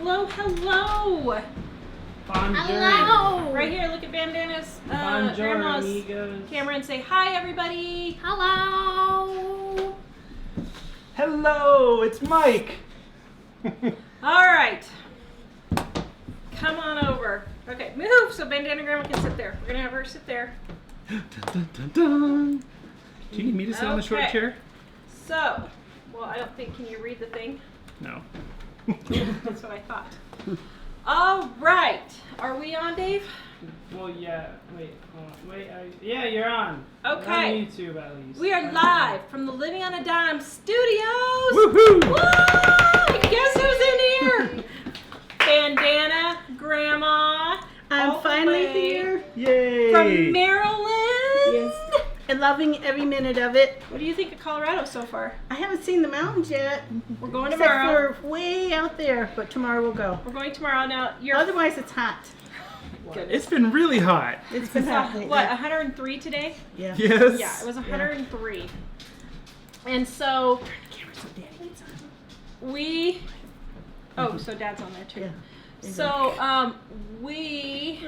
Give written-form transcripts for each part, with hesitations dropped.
hello, hello. Bonjour. Hello. Right here, look at Bandana's Bonjour, grandma's amigos. camera and say hi, everybody. Hello. Hello, it's Mike. All right. Come on over. Okay, move so Bandana Grandma can sit there. We're gonna have her sit there. Dun, dun, dun, dun. Do you need me to sit on the short Okay. chair? So, well, I don't think, can you read the thing? No. That's what I thought. All right. Are we on, Dave? Well, yeah. Wait, hold on. Wait, yeah, you're on. Okay. On YouTube, at least. We are live from the Living on a Dime studios. Woohoo! Woo! Guess who's in here? BanDana Grandma. I'm all the finally way here. Yay! From Maryland. Yes. And loving every minute of it. What do you think of Colorado so far? I haven't seen the mountains yet. We're going Except tomorrow. for way out there, but tomorrow we'll go. We're going tomorrow. Now, you're Otherwise, it's hot. goodness. It's been really hot. It's been hot lately. What, 103 today? Yeah. Yes. Yeah, it was 103. And so we. Oh, so Dad's on there too. Yeah. So we.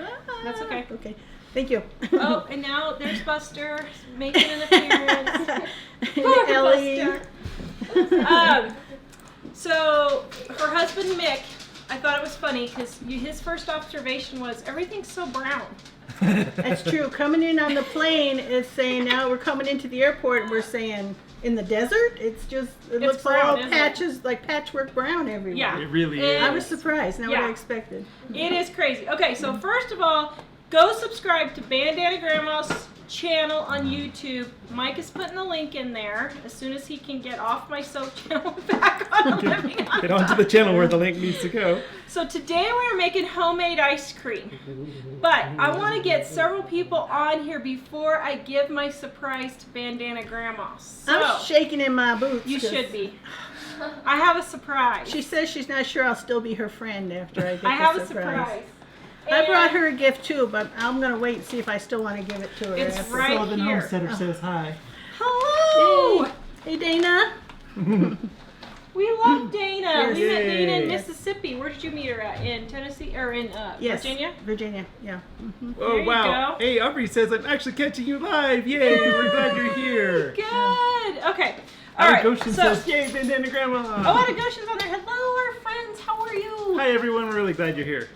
That's okay. Okay. Thank you. Oh, and now there's Buster making an appearance. Poor Ellie. Buster. So her husband Mick, I thought it was funny because his first observation was everything's so brown. That's true. Coming in on the plane is saying now we're coming into the airport and we're saying in the desert, it looks brown, all isn't it? patches, like patchwork brown everywhere. Yeah. It really It- is. I was surprised. Not what Yeah. I expected. It is crazy. Okay, so first of all, go subscribe to BanDana Grandma's channel on YouTube. Mike is putting the link in there as soon as he can get off my soap channel and back on Living on Get onto the channel where the link needs to go. So today we're making homemade ice cream. But I want to get several people on here before I give my surprise to BanDana Grandma. So I'm shaking in my boots. you 'cause should be. I have a surprise. She says she's not sure I'll still be her friend after I get I have the a surprise. I brought And her a gift too, but I'm gonna wait and see if I still want to give it to her. It's after. right Sullivan here. Homesteader says hi. Hello! Hey Dana. We love Dana. We met Dana in Yay. Mississippi. Where did you meet her at? In Tennessee or in Yes. Virginia? Virginia. Yeah. Oh, There you wow. go. Hey, Aubrey says I'm actually catching you live. Yay, we're glad you're here. Good. Okay. All right. Goshen So, says, yay, BanDana Grandma. oh, Ada Goshen's on there. Hello, our friends. How are you? Hi, everyone. We're really glad you're here.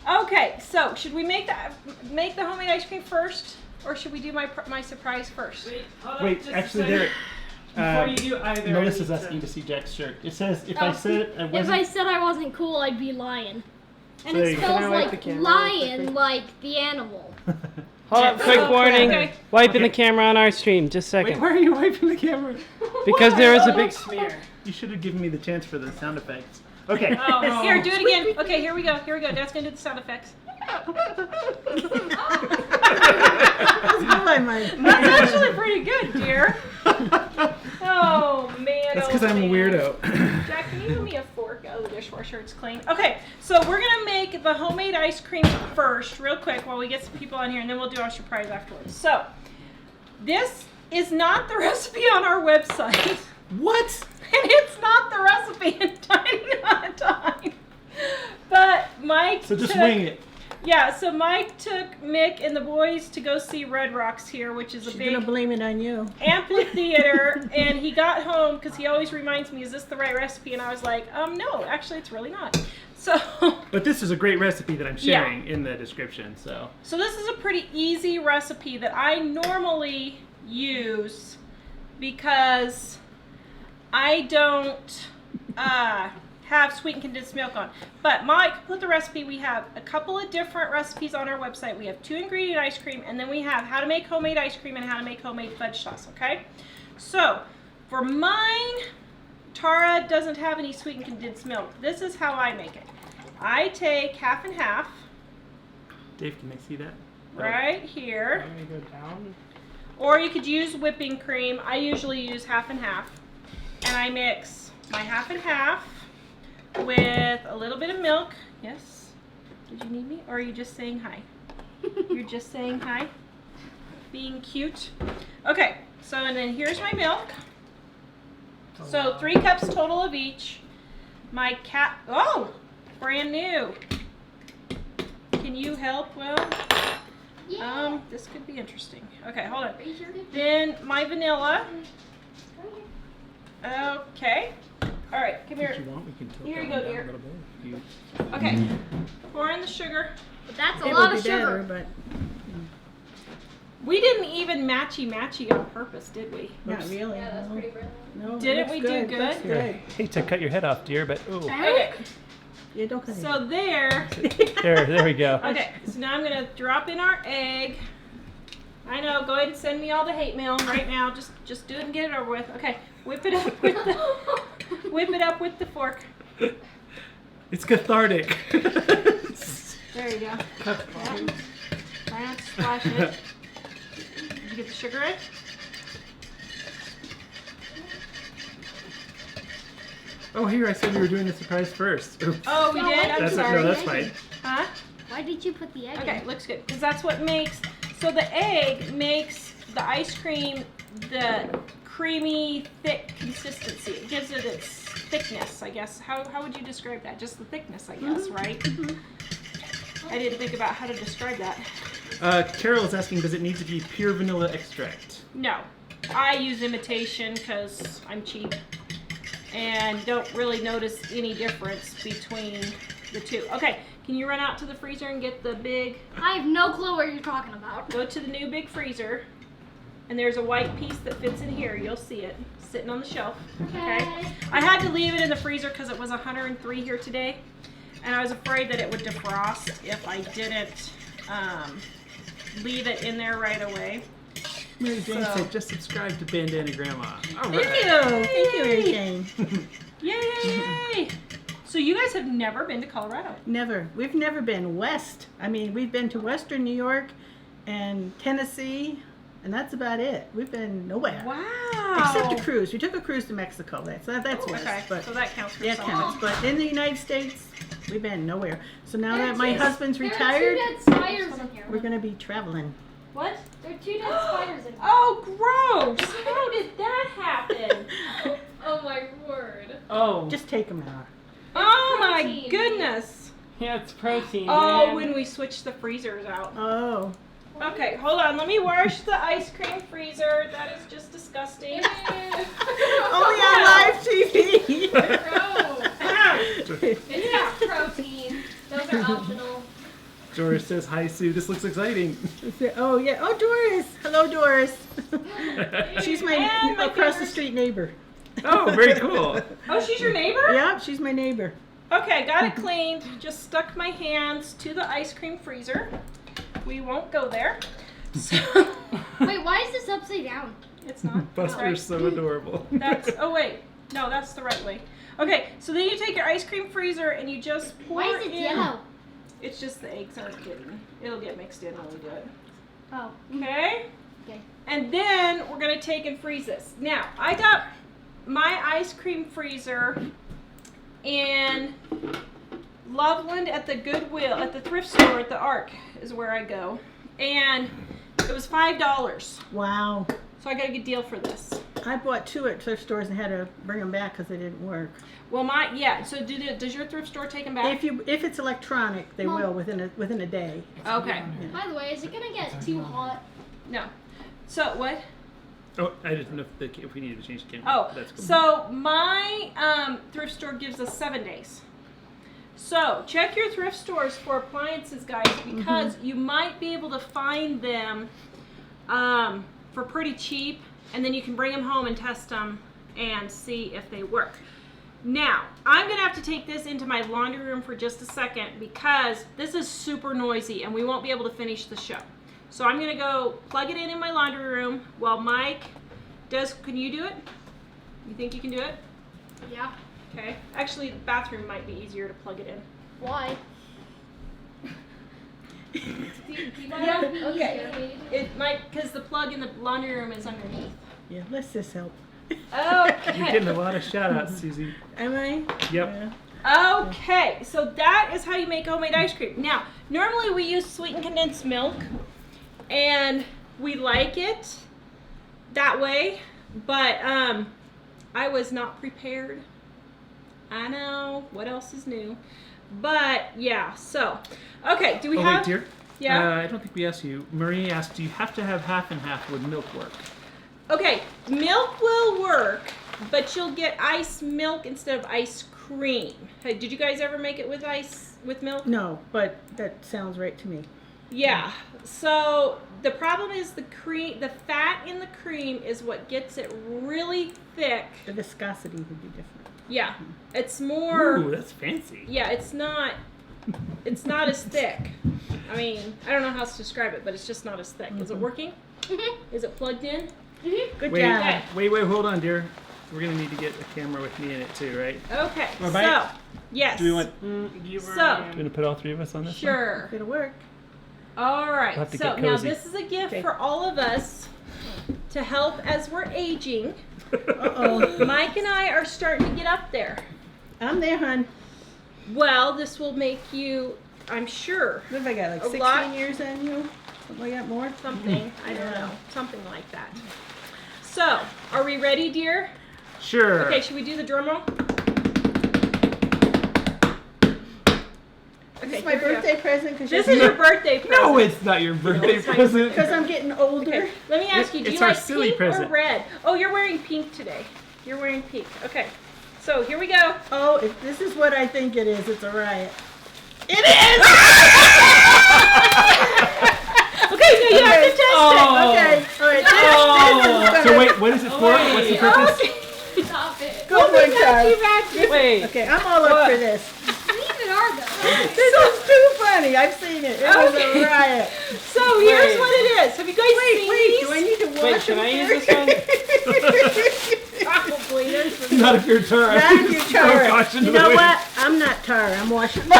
Okay. So, should we make the homemade ice cream first, or should we do my surprise first? Wait, actually, there. Before you do either, Melissa's I need asking to see Jack's shirt. It says if Oh. I said I If wasn't. I said I wasn't cool, I'd be lying. And There it you go. spells Can I wipe like the camera lion, like the animal. Hold up, quick warning. Okay. Wiping Okay. the camera on our stream, just a Wait, second. why are you wiping the camera? Because there is a big smear. You should have given me the chance for the sound effects. Okay. Oh, here, do it again. Okay, here we go. Here we go. Dad's gonna do the sound effects. That's actually pretty good, dear. Oh man. That's oh, because I'm a man. weirdo. Jack, can you give me a fork? Oh, the dishwasher, it's clean. Okay, so we're gonna make the homemade ice cream first, real quick, while we get some people on here, and then we'll do our surprise afterwards. So, this is not the recipe on our website, What? and it's not the recipe in Tiny Not Time. But Mike So just took, wing it. Yeah, so Mike took Mick and the boys to go see Red Rocks here, which is a She's big gonna blame it on you. amphitheater, and he got home because he always reminds me, is this the right recipe? And I was like, no, actually it's really not. So But this is a great recipe that I'm Yeah. sharing in the description. So this is a pretty easy recipe that I normally use because I don't have sweetened condensed milk on. But Mike put the recipe. We have a couple of different recipes on our website. We have 2 ingredient ice cream, and then we have how to make homemade ice cream and how to make homemade fudge sauce, okay? So for mine, Tara doesn't have any sweetened condensed milk. This is how I make it. I take half and half Dave, can I see that? right here. Let me go down. Or you could use whipping cream. I usually use half and half. And I mix my half and half with a little bit of milk. Yes? Did you need me? Or are you just saying hi? You're just saying hi? Being cute? Okay, so and then here's my milk. So 3 cups total of each. My cat, oh! brand new. Can you help, Will? Yeah. This could be interesting. Okay, hold on. Are you sure? Then my vanilla. Okay. All right, come If here. you want, we can tilt Here you that go, one down dear. a little bit. If you- Okay, pour in the sugar. But that's a It lot would of be sugar. better, but We didn't even matchy on purpose, did we? not really. Yeah, that's no. pretty brilliant. No, it Didn't looks we do Looks good? good. Hate to cut your head off, dear, but ooh. Okay, Yeah, don't cut so there. There we go. Okay, so now I'm gonna drop in our egg. I know, go ahead and send me all the hate mail right now. Just do it and get it over with. Okay, whip it up with the fork. It's cathartic. There you go. Try not to splash it. Did you get the sugar in? Oh, here, I said we were doing the surprise first. Oops. Oh, we No, did? I'm That's sorry. no, that's fine. Huh? Why did you put the egg Okay, in? looks good. Because that's what makes, so the egg makes the ice cream the creamy, thick consistency. It gives it its thickness, I guess. How would you describe that? Just the thickness, I guess, right? I didn't think about how to describe that. Carol is asking, does it need to be pure vanilla extract? No, I use imitation because I'm cheap and don't really notice any difference between the two. Okay, can you run out to the freezer and get the big, I have no clue what you're talking about. go to the new big freezer, and there's a white piece that fits in here. You'll see it sitting on the shelf. Okay. I had to leave it in the freezer because it was 103 here today, and I was afraid that it would defrost if I didn't leave it in there right away. Mary Jane So- said, just subscribe to BanDana Gramma. All Thank right. you. Thank you, Mary Jane. Yay! So you guys have never been to Colorado? Never. We've never been west. I mean, we've been to Western New York and Tennessee, and that's about it. We've been nowhere. Wow. Except a cruise. We took a cruise to Mexico. That's Oh, west. okay, But so that counts for yeah, it something. counts. But in the United States, we've been nowhere. So now There are that my two- husband's there are retired, two dead spiders in here. we're gonna be traveling. What? There are two dead spiders in here. Oh, gross! How did that happen? Oh my word. Oh, Just take them out. Oh my protein. goodness! Yeah, it's protein. Oh, man. when we switched the freezers out. Oh. Okay, hold on. Let me wash the ice cream freezer. That is just disgusting. Only on live TV. It's not protein. Those are optional. Doris says, hi, Sue. This looks exciting. Oh yeah. Oh, Doris. Hello, Doris. She's my And my across the fingers. street neighbor. Oh, very cool. Oh, she's your neighbor? Yeah, she's my neighbor. Okay, got it cleaned. Just stuck my hands to the ice cream freezer. We won't go there. So, Wait, why is this upside down? it's not. Buster's so adorable. That's, oh wait, no, that's the right way. Okay, so then you take your ice cream freezer and you just pour Why is it in. yellow? It's just the eggs aren't getting, it'll get mixed in when we do it. Oh. Okay? Okay. And then we're gonna take and freeze this. Now, I got my ice cream freezer in Loveland at the Goodwill, at the thrift store at the Ark is where I go. And it was $5. Wow. So I got a good deal for this. I bought 2 at thrift stores and had to bring them back because they didn't work. Well, so does your thrift store take them back? If it's electronic, they Mom. will within a day. Okay. By the way, is it gonna get too hot? No. So what? Oh, I didn't know if we needed to change the camera. Oh, That's cool. so my thrift store gives us 7 days. So check your thrift stores for appliances, guys, because you might be able to find them for pretty cheap, and then you can bring them home and test them and see if they work. Now, I'm gonna have to take this into my laundry room for just a second because this is super noisy and we won't be able to finish the show. So I'm gonna go plug it in my laundry room while Mike does, can you do it? You think you can do it? Yeah. Okay. Actually, the bathroom might be easier to plug it in. Why? Yeah, okay. It might, because the plug in the laundry room is underneath. Yeah, let's just help. You're getting a Okay. lot of shout outs, Susie. Am I? Yep. Yeah. Okay, so that is how you make homemade ice cream. Now, normally we use sweetened condensed milk, and we like it that way, but I was not prepared. I know, what else is new? But yeah, so okay. Do we Oh, have? wait, dear. Yeah. I don't think we asked you. Marie asked, do you have to have half and half? Would milk work? Okay, milk will work, but you'll get ice milk instead of ice cream. Hey, did you guys ever make it with milk? No, but that sounds right to me. Yeah. So the problem is the fat in the cream is what gets it really thick. The viscosity would be different. Yeah. It's more. Ooh, that's fancy. Yeah, it's not as thick. I mean, I don't know how else to describe it, but it's just not as thick. Is it working? Is it plugged in? Good Wait, job. wait, hold on, dear. We're gonna need to get a camera with me in it too, right? Okay. Or So, bite? yes. Do we want? You were, So- You gonna put all three of us on this? Sure. It'll work. All right. We'll have to So get now cozy. this is a gift Okay. for all of us to help as we're aging. Uh-oh. Mike and I are starting to get up there. I'm there, hon. Well, this will make you, I'm sure, What have I got, like A 16 lot. years on you? Something like that, more? something. I don't Yeah. know. Something like that. So, are we ready, dear? Sure. Okay, should we do the drum roll? This Okay, is my here we go. birthday present because This is your birthday present. No, it's not your birthday it's my- present. Because I'm getting older. Okay, let me ask you, do It's you our like silly pink present. or red? Oh, you're wearing pink today. You're wearing pink. Okay, so here we go. Oh, if this is what I think it is, it's a riot. It is! Okay, now you have to test Oh. Okay, all right. This is So gonna- wait, what is it for? What's the it. purpose? Okay. Stop it. Go We'll for be it, back, Charlie. be back. Wait. Okay, I'm all up for this. What even are those? This is too funny. I've seen it. It was Okay. a riot. So here's Wait. what it is. Have you guys seen Wait, these? do I need to wash Wait, can them I use first? Probably. There's the- Not if you're Tara. Not if you're Tara. Oh, gosh, into You the know wind. what? I'm not Tara. I'm washing my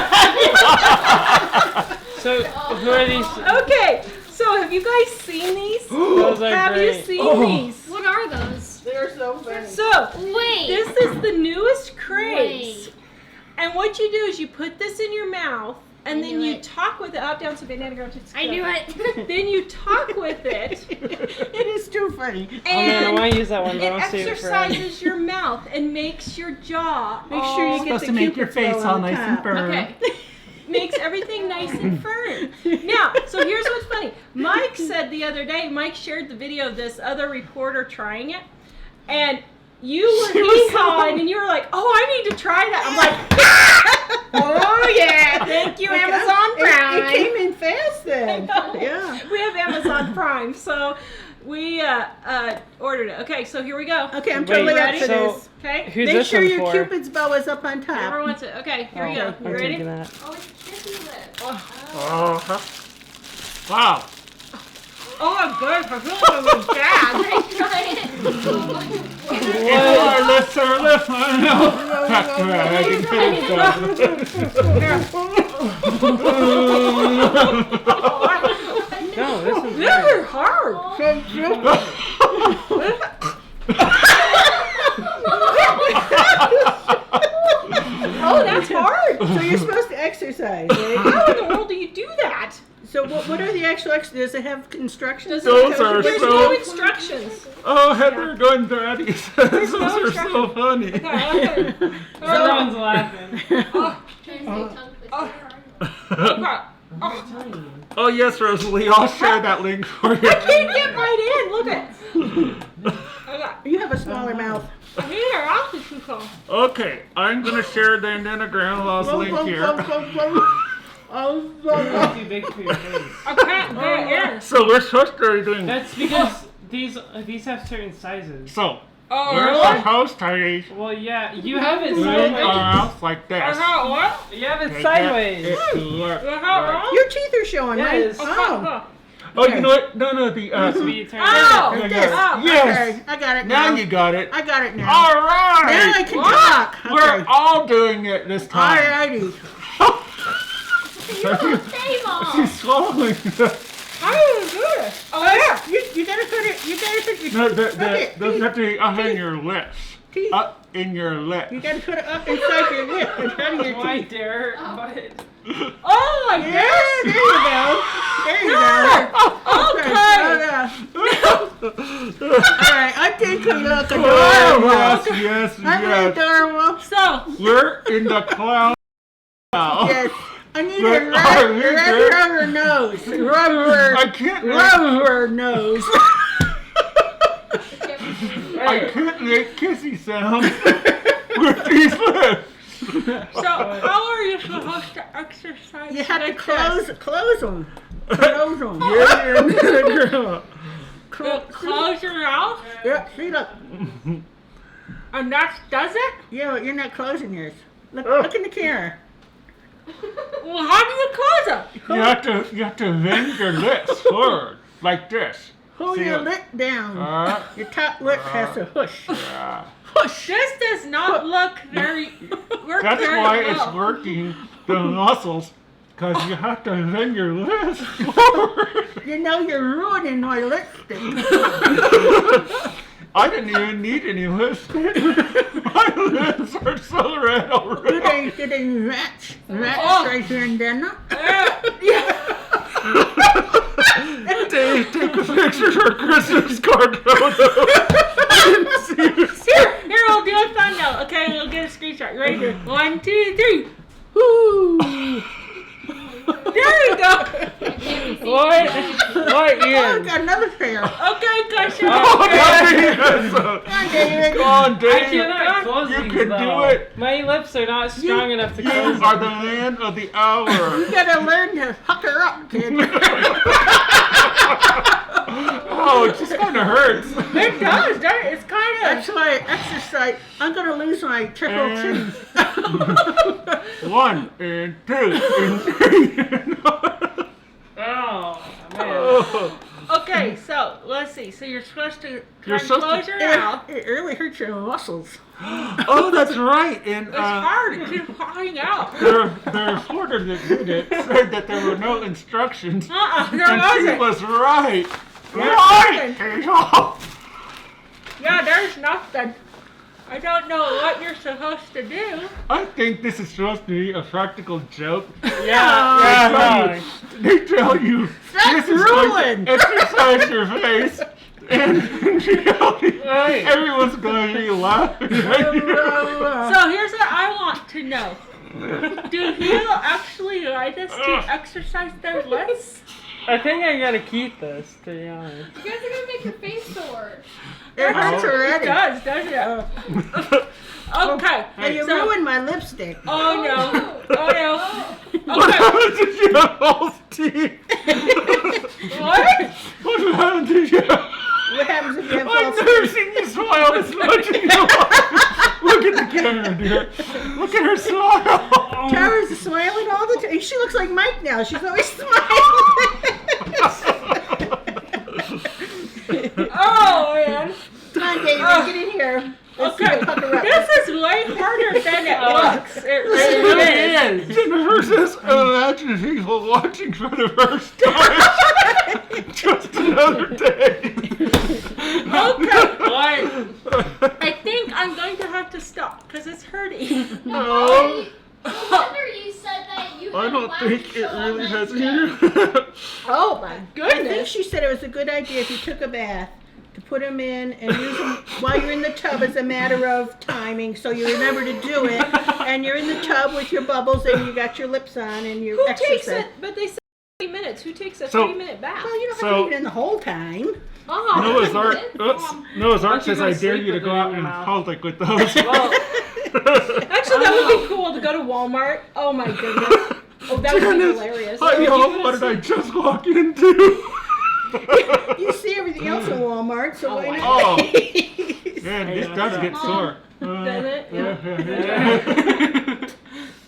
So, who are these? Okay, so have you guys seen these? Those are Have you great. seen Oh. these? What are those? They're so funny. So Wait. this is the newest craze. Wait. And what you do is you put this in your mouth and I then knew you it. talk with it. Up, down, so BanDana Gramma. I knew it. Then you talk with it It is too funny. Oh man, I and want to use that one, but it I'll save it for. exercises your mouth and makes your jaw Make sure you all- get Supposed the to make your Cupid's bow face on all the nice and top. firm. Okay. Makes everything nice and firm. Now, so here's what's funny. Mike said the other day, Mike shared the video of this other reporter trying it, and you were She was hee-hawing, and you were like, oh, I need to try that. I'm like, oh yeah, thank you, Like, Amazon Prime. It came in fast then. I know. Yeah. We have Amazon Prime, so we ordered it. Okay, so here we go. Okay, I'm Wait, totally up ready? for so- this. Okay, Who's Make this sure one your for? Cupid's bow is up on whoever top. wants it. Okay, here we go. I'm You ready? taking that. Oh, it's kissy lips. Uh-huh. Wow. Oh, good. I feel like it was bad. Try it. No, this is These are hard. Oh, that's hard. So you're supposed to exercise, right? How in the world do you do that? So what are the actual does it have instructions? Does Those it, are there's so- no instructions. Oh, Heather Gundardi says those no are so instruction. funny. Okay, okay. Everyone's laughing. Oh, Trying to say tongue twister. okay. Oh yes, Rosalie, I'll share that link for you. I can't get right in. Look at. Okay. You have a smaller mouth. Here, I'll just keep going. Okay, I'm gonna share the BanDana Gramma's link here. It's too big for your face. I can't get in. So we're supposed to be doing. That's because these have certain sizes. So Oh, we're really? supposed to Well, yeah, you have it move our sideways. mouth like this. What? You have it Take sideways. it to work. Your teeth are showing, right? Yes. Oh. Oh, you know what? No, the It used to be turned Oh! There you This. go. Oh, Yes. Okay, I got it now. Now you got it. I got it now. All Now I right. can talk. We're Okay. all doing it this time. Alrighty. You don't say, Mom. She's swallowing. How do you do this? Oh, yeah. You gotta put it. You gotta put your No, Okay, those have to be up in your lips. teeth. Up in your lips. You gotta put it up inside your lip and out of your Why, teeth. dare? What? Oh, my Yeah, goodness. there you go. There you go. Okay. Alright, I think we look Oh, adorable. yes, yes, Aren't we yes. adorable? So, We're in the cloud. Yes. I need But a are you good? rubber nose. Rubber. I can't make, Rubber nose. I can't make kissy sounds with these lips. So how are you supposed to exercise? You have to like close this? them. Close them. Yeah. Close your mouth, Yeah, see, look. and that does it. Yeah, but you're not closing yours. Look in the camera. Well, how do you close them? You have to bend your lips forward like this. Hold See, your look. lip down. Uh, Your top lip has to hush. yeah. Hush. This does not look very. That's why it's working the muscles, because you have to bend your lips forward. You know you're ruining my lipstick. I didn't even need any lipstick. My lips are so red already. Do they match? Match Oh. right here and then? Dave, take a picture for Christmas card photo. I didn't see this. Here, we'll do a thumbnail. Okay, we'll get a screenshot. You ready? 1, 2, 3. Woo! There you go. What? What, Oh, Ian? got another pair. Okay, Gusher. Oh, Okay. Dave. Come on, David. Come on, I Dave. cannot close You these, can though. do it. My lips are not strong enough to You close are them. the man of the hour. You gotta learn to pucker up, kid. Oh, it just kind of hurts. It does. It's kind That's why I exercise. I'm gonna lose my triple And- chin. 1 and 2 and 3. Oh, man. Oh. of. Okay, so let's see. So you're supposed to You're try and supposed close to- your mouth. It really hurts your muscles. Oh, that's right. And It's hard to keep crying out. the reporter that did it said that there were no instructions. There And she wasn't. was right. There Right. Yeah, there's nothing. I don't know what you're supposed to do. I think this is supposed to be a practical joke. Yeah. They tell you That's this is going ruined. to exercise your face, and in reality, Right. everyone's going to be laughing at you. So here's what I want to know. Do people actually like us to exercise their lips? I think I gotta keep this, to be honest. You guys are gonna make your face sore. It hurts It already. does, doesn't it? Okay. And you so- ruined my lipstick. Oh no. Oh no. What Okay. happened to your false teeth? What? What happened to you? What happens if you have I've false never teeth? seen you smile this much in your life. Look at the camera, dear. Look at her smile. Tara's smiling all the time. She looks like Mike now. She's always smiling. Oh man. Come on, David, get in here. Let's see Okay. you pucker up. This is way harder than it looks. It It really really is. is. Jennifer says, imagine people watching for the first time. Just another day. Okay. What? I think I'm going to have to stop because it's hurting. No, No wonder you said that you I had don't wax think it show on really has Wednesday. here. Oh my I think goodness. she said it was a good idea if you took a bath to put them in and use them while you're in the tub as a matter of timing, so you remember to do it. And you're in the tub with your bubbles and you got your lips on and you're Who takes exercising. it? But they said 30 minutes. Who takes a So- 3-minute bath? Well, you don't have So- to leave it in the whole time. Oh, Noah's Ark, Noah's Ark Aren't you says, I gonna dare sleep you to with go it in out your in mouth? public with those. Well, actually, that would be cool to go to Walmart. Oh my goodness. Oh, that would be Goodness. hilarious. Hi, Oh, y'all, you what did I gonna just walk into? You see everything else in Walmart, so why not? Oh. Man, this does get sore. Does it? Yeah.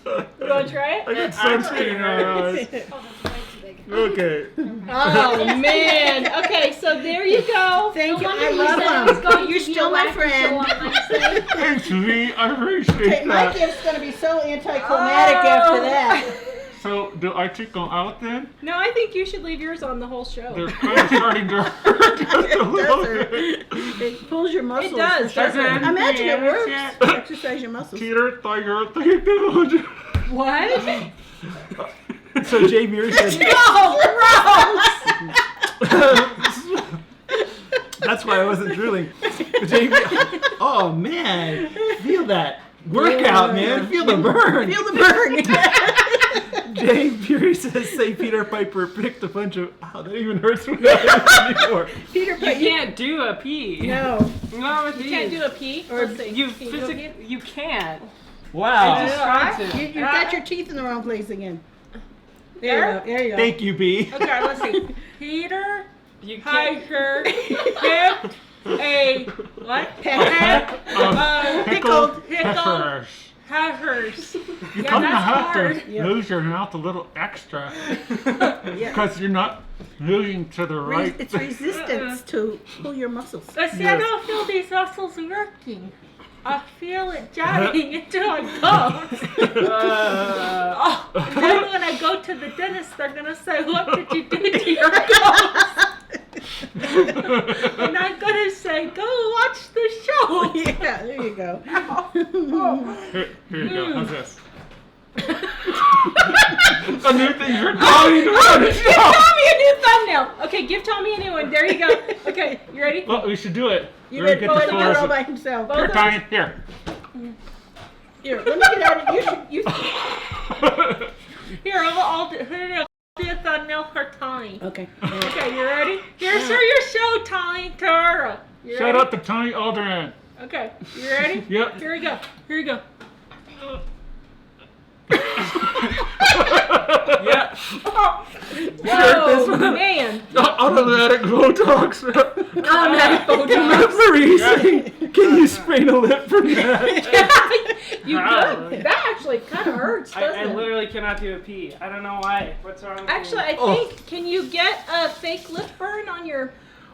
You want to try I it? got sunscreen in my eyes. Oh, that's way too big. Okay. Oh man. Okay, so there you go. Thank you. No I wonder you said it was love them. going You're to be still a my wax show friend. on Wednesday. Thanks, V. I Okay, appreciate my that. gift's gonna be so anticlimactic after that. So, do I take them out then? No, I think you should leave yours on the whole show. They're kind of starting to hurt just a little It bit. It pulls your muscles. does, doesn't it? Imagine it works. Yeah. Exercise your muscles. Peter, thought you were thinking. What? So Jay Muir said, No, that's why I wasn't drooling. Jay, oh man, feel that workout, man. Feel the burn. Feel the burn. Jay Fury says, say Peter Piper picked a bunch of. Wow, that even hurts me anymore. Peter You Piper. can't do a pee. No. Not with You these. can't do a pee? Or Let's see. You Can do a physically, pee? you can't. Wow. I just tried to. You got your teeth in the wrong place again. There you go. There you go. Thank you, B. Okay, let's see. Peter You can't. Piper picked a what? Pecker. Pickled pickled peppers. peppers. You Yeah, kind of that's have hard. to lose your mouth a little extra Yeah. because you're not moving to the right. It's resistance to pull your muscles. Let's see, I don't feel these muscles working. I feel it Uh-huh. jabbing into my bones. Oh, and then when I go to the dentist, they're gonna say, "What did you do to your gums?" And I'm gonna say, "Go watch the show." Yeah, there you go. Here you go. How's this? A new thing for Tommy to run a Give show. Tommy a new thumbnail. Okay, give Tommy a new one. There you go. Okay, you ready? Well, we should do it. You We're ready to gonna go get in the the full- all by himself. Here, Tommy. Here. Here, let me get out of you. Here, I'll do a thumbnail for Tommy. Okay. Okay, you ready? Here's for your show, Tommy. Tara. You Shout ready? out to Tommy Alderman. Okay, you ready? Yep. Here we go. Here we go. Yeah. Whoa, man. Automatic Botox. Automatic Botox. Can you sprain a lip from that? You could. That actually kind of hurts, doesn't I it? literally cannot do a pee. I don't know why. What's wrong with Actually, me? I think, can you get a fake lip burn on your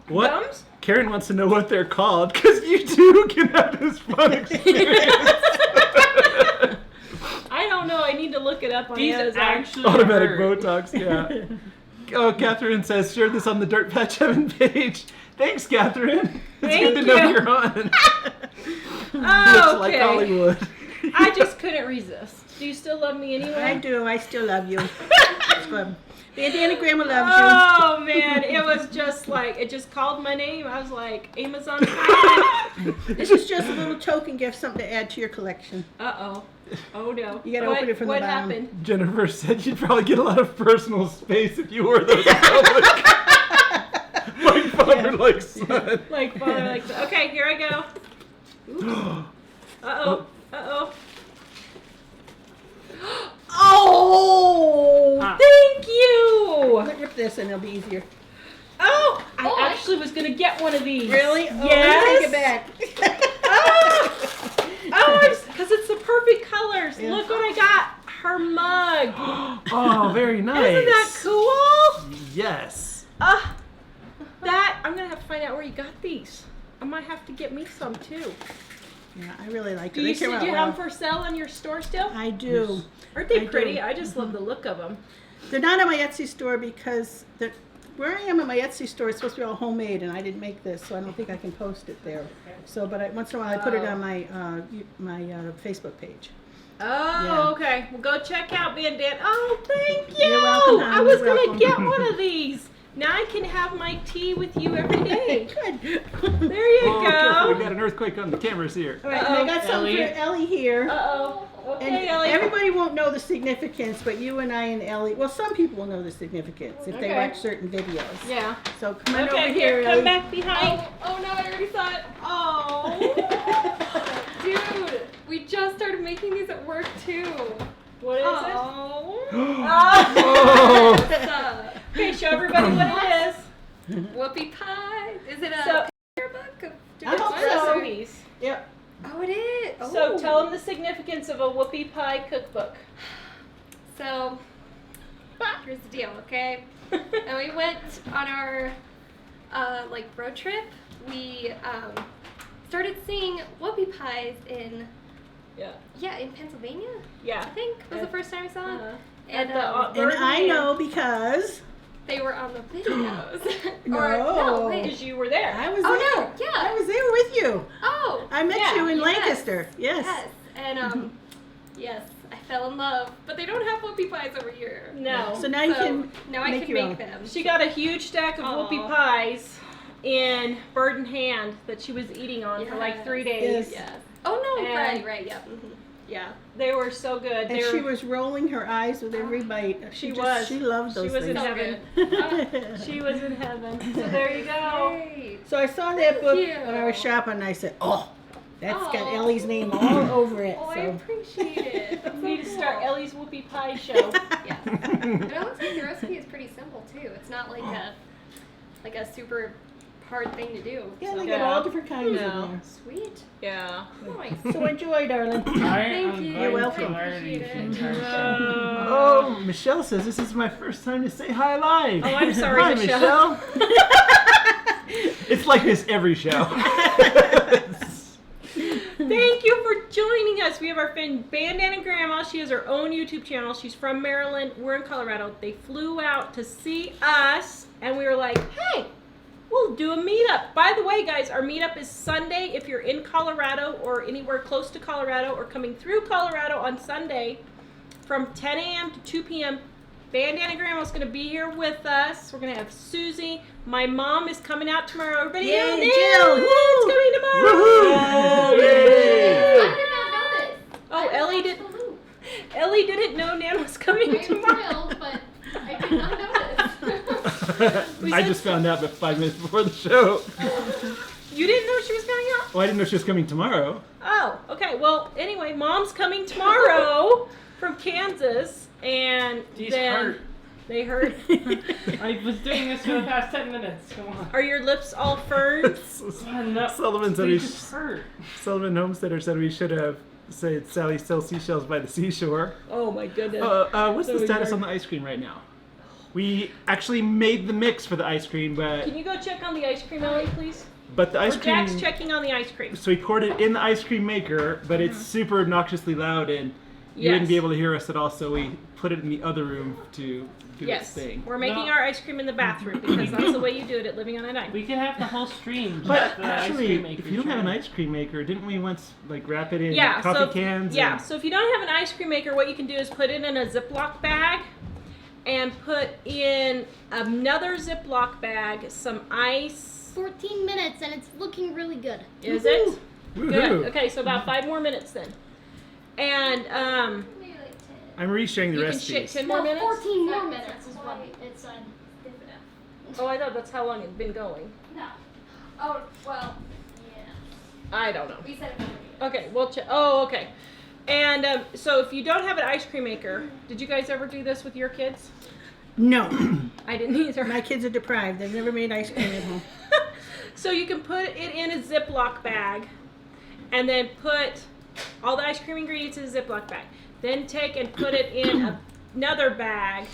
What? gums? Karen wants to know what they're called, because you too can have this fun experience. I don't know. I need to look it up on These Amazon. actually Automatic hurt. Botox, yeah. Oh, Catherine says, share this on the Dirt Patch Heaven page. Thanks, Catherine. It's Thank good to know you. you're on. Oh, Looks like okay. Hollywood. I just couldn't resist. Do you still love me anyway? I do. I still love you. It's good. BanDana Gramma loves Oh man, it was just like it just called my name. I was like, Amazon Prime. you. This is just a little token gift, something to add to your collection. Uh-oh. Oh no. You gotta What- open it from the what bottom. happened? Jennifer said you'd probably get a lot of personal space if you wore those in public. Like father, like son. Like father, like son. Okay, here I go. Oops. Uh-oh. Uh-oh. Oh! Huh. Thank you! Rip this and it'll be easier. Oh! I Oh, I- actually was gonna get one of these. Really? Oh, Yes. Let me take it back. Oh, because it's the perfect colors. Yeah. Look what I got. Her mug. Oh, very nice. Isn't that cool? Yes. That, I'm going to have to find out where you got these. I might have to get me some too. Yeah, I really like it. Do They you came out have well. them for sale in your store still? I do. Aren't they I do. pretty? I just love the look of them. They're not on my Etsy store because where I am at my Etsy store is supposed to be all homemade, and I didn't make this, so I don't think I can post it there. So, but once in a while I put it on my Facebook page. Oh, Yeah. okay. Well, go check out BanDana. Oh, thank you. You're welcome, hon. I was You're going welcome. to get one of these. Now I can have my tea with you every day. Good. There you Oh, careful, we go. got an earthquake on the cameras here. All right, and I got something Ellie. for Ellie here. Uh-oh. And Okay, Ellie. everybody won't know the significance, but you and I and Ellie, well, some people will know the significance if they Okay. watch certain videos. Yeah. So come on Okay, over here, come Ellie. back behind. Oh no, I already saw it. Oh. Dude, we just started making these at work too. What is Oh. Oh. It's it? Okay, show everybody what it is. whoopie pie. Is it a So- picture book of I hope different so. Recipes. Yep. Oh, it is. Oh. So tell them the significance of a whoopie pie cookbook. So, here's the deal, okay? And we went on our road trip. We started seeing whoopie pies in Pennsylvania. I Yeah. think was the first time I saw it. Uh-huh. And And I know because they were on the videos. No. no, wait. Because you were there. I was Oh, there. no, yeah. I was there with you. Oh, I met Yeah, you in yes. Lancaster. Yes. yes. And yes, I fell in love. But they don't have whoopie pies over here. No. So now you can now I make can your make own. them. She got a huge stack of Aw. whoopie pies in bird in hand that she was eating on for like 3 days. Yes. Yes. Oh no, And- right, yeah. Mhm. Yeah, they were so good. And They she were, was rolling her eyes with every bite. She was. She loved those She was in things. heaven. She was in heaven. So there you go. Great. So I saw that book you. when I was shopping, and I said, "Oh, that's got Oh. Ellie's name all over it." Oh, I So appreciate it. That's We so need to cool. start Ellie's Whoopie Pie show. Yeah. And it looks like the recipe is pretty simple too. It's not like a super hard thing to do. yeah, so. they got all different kinds Yeah. in Sweet. Yeah. Nice. there. So enjoy, darling. I'm you. going You're welcome. to already Appreciate it. Oh, Michelle says this is my first time to say hi live. Oh, I'm sorry, Hi, Michelle. It's like this every show. Thank you for joining us. We have our friend BanDana Gramma. She has her own YouTube channel. She's from Maryland. We're in Colorado. They flew out to see us, and we were like, hey, we'll do a meetup. By the way, guys, our meetup is Sunday. If you're in Colorado or anywhere close to Colorado or coming through Colorado on Sunday from 10 a.m. to 2 p.m., BanDana Gramma is going to be here with us. We're going to have Susie. My mom is coming out tomorrow. Everybody, Yay, out there. Jill. It's coming tomorrow. Woohoo! Yay! I did not know this. Oh, I Ellie watched did. the loop. Ellie didn't know Nan was coming I'm tomorrow. thrilled, but I did not know this. I just found out about 5 minutes before the show. You didn't know she was coming out? Well, I didn't know she was coming tomorrow. Oh, okay. Well, anyway, Mom's coming tomorrow from Kansas, and These then hurt. they hurt. I was doing this for the past 10 minutes. Come on. Are your lips all furred? No, Sullivan said they we just hurt. Sullivan Homesteader said we should have said Sally sells seashells by the seashore. Oh my goodness. What's So the status weird. on the ice cream right now? We actually made the mix for the ice cream, Can you go check on the ice cream, Ellie, please? but the Or ice cream. Jack's checking on the ice cream. So we poured it in the ice cream maker, but it's super obnoxiously loud and you wouldn't be Yes. able to hear us at all. So we put it in the other room to do Yes, its thing. we're making No. our ice cream in the bathroom because that's the way you do it at Living on a Dime. We can have the whole stream. But just the ice actually, cream maker if you don't have an try. ice cream maker, didn't we once like wrap it in Yeah, coffee so cans? yeah, and- so if you don't have an ice cream maker, what you can do is put it in a Ziploc bag and put in another Ziploc bag some ice. 14 minutes and it's looking really good. Is it? Woohoo. Good. Okay, so about 5 more minutes then. And Maybe like 10. I'm resharing the you can shake recipes. 10 more Well, minutes? 14 more minutes is what it said. Oh, I thought that's how long it's been going. No. Oh, well, yeah. I don't know. We said it Okay, we'll check. Oh, okay. And so if you don't have an ice cream maker, did you guys ever do this with your kids? No, I didn't either. my kids are deprived. They've never made ice cream at home. So you can put it in a Ziploc bag and then put all the ice cream ingredients in a Ziploc bag. Then take and put it in another bag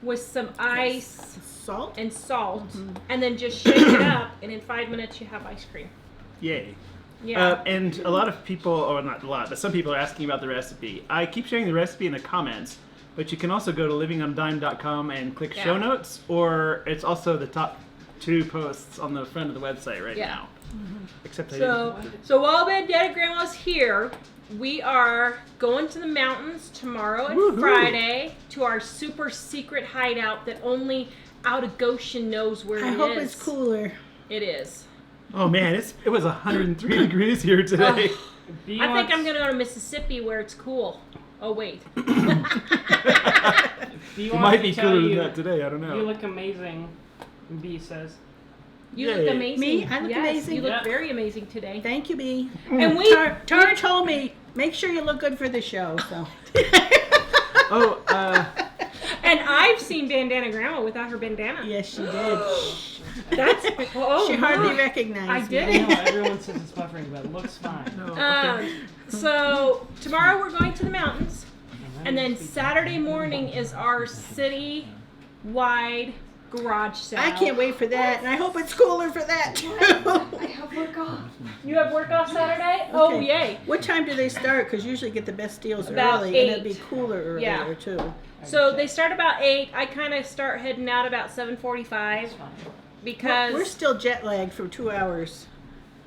with some ice Salt? and salt and then just shake it up and in 5 minutes you have ice cream. Yay. Yeah. And a lot of people, or not a lot, but some people are asking about the recipe. I keep sharing the recipe in the comments, but you can also go to livingondime.com and click show Yeah. notes, or it's also the top 2 posts on the front of the website right Yeah. now. Except I So while BanDana Gramma's here, we are going to the mountains tomorrow and Woohoo. Friday to our super secret hideout that only Out of Goshen knows where I it hope is. it's cooler. It is. Oh man, it was 103 degrees here today. B I think wants- I'm gonna go to Mississippi where it's cool. Oh wait. B It wants might to be tell cooler than you, that today. I don't know. You look amazing, B says. You Yay. look amazing. Me? I look Yes, amazing? You look Yeah. very amazing today. Thank you, B. And we Tara told me, make sure you look good for the show. So. Oh, and I've seen BanDana Gramma without her bandana. Yes, she did. That's oh She hardly my. recognized I me. did I it. know everyone says it's buffering, but it looks fine. no. Okay. So tomorrow we're going to the mountains, and then Saturday morning is our city-wide garage sale. I can't wait for that, and I hope it's cooler for that too. I have work off. You have work off Saturday? Oh Okay. yay! What time do they start? Because usually get the best deals About early, and it'd 8. be cooler earlier Yeah. too. So they start about 8. I kind of start heading out about 7:45 It's fine. because We're still jet lagged for 2 hours.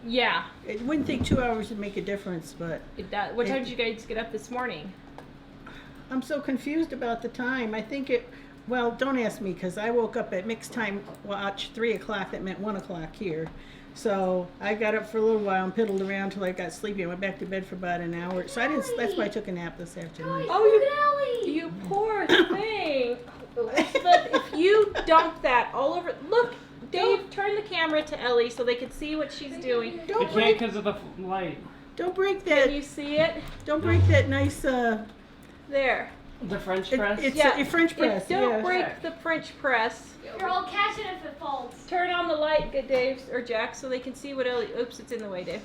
yeah, I wouldn't think 2 hours would make a difference, but it does. What time did you guys get up this morning? I'm so confused about the time. I think it. Well, don't ask me because I woke up at mixed time watch 3 o'clock. That meant 1 o'clock here. So I got up for a little while and piddled around till I got sleepy. I went back to bed for about an hour. So I didn't. That's why I took a nap this afternoon. Oh, you poor thing. Elizabeth, if you dump that all over, look, Dave, turn the camera to Ellie so they can see what she's doing. I Don't can't break. because of the light. Don't break Can that. you see it? Don't break that nice. There. The French It- press. it's Yeah. a French press. Don't yeah. break the French press. You're all catching if it falls. Turn on the light, good Dave or Jack, so they can see what Ellie. Oops, it's in the way, Dave.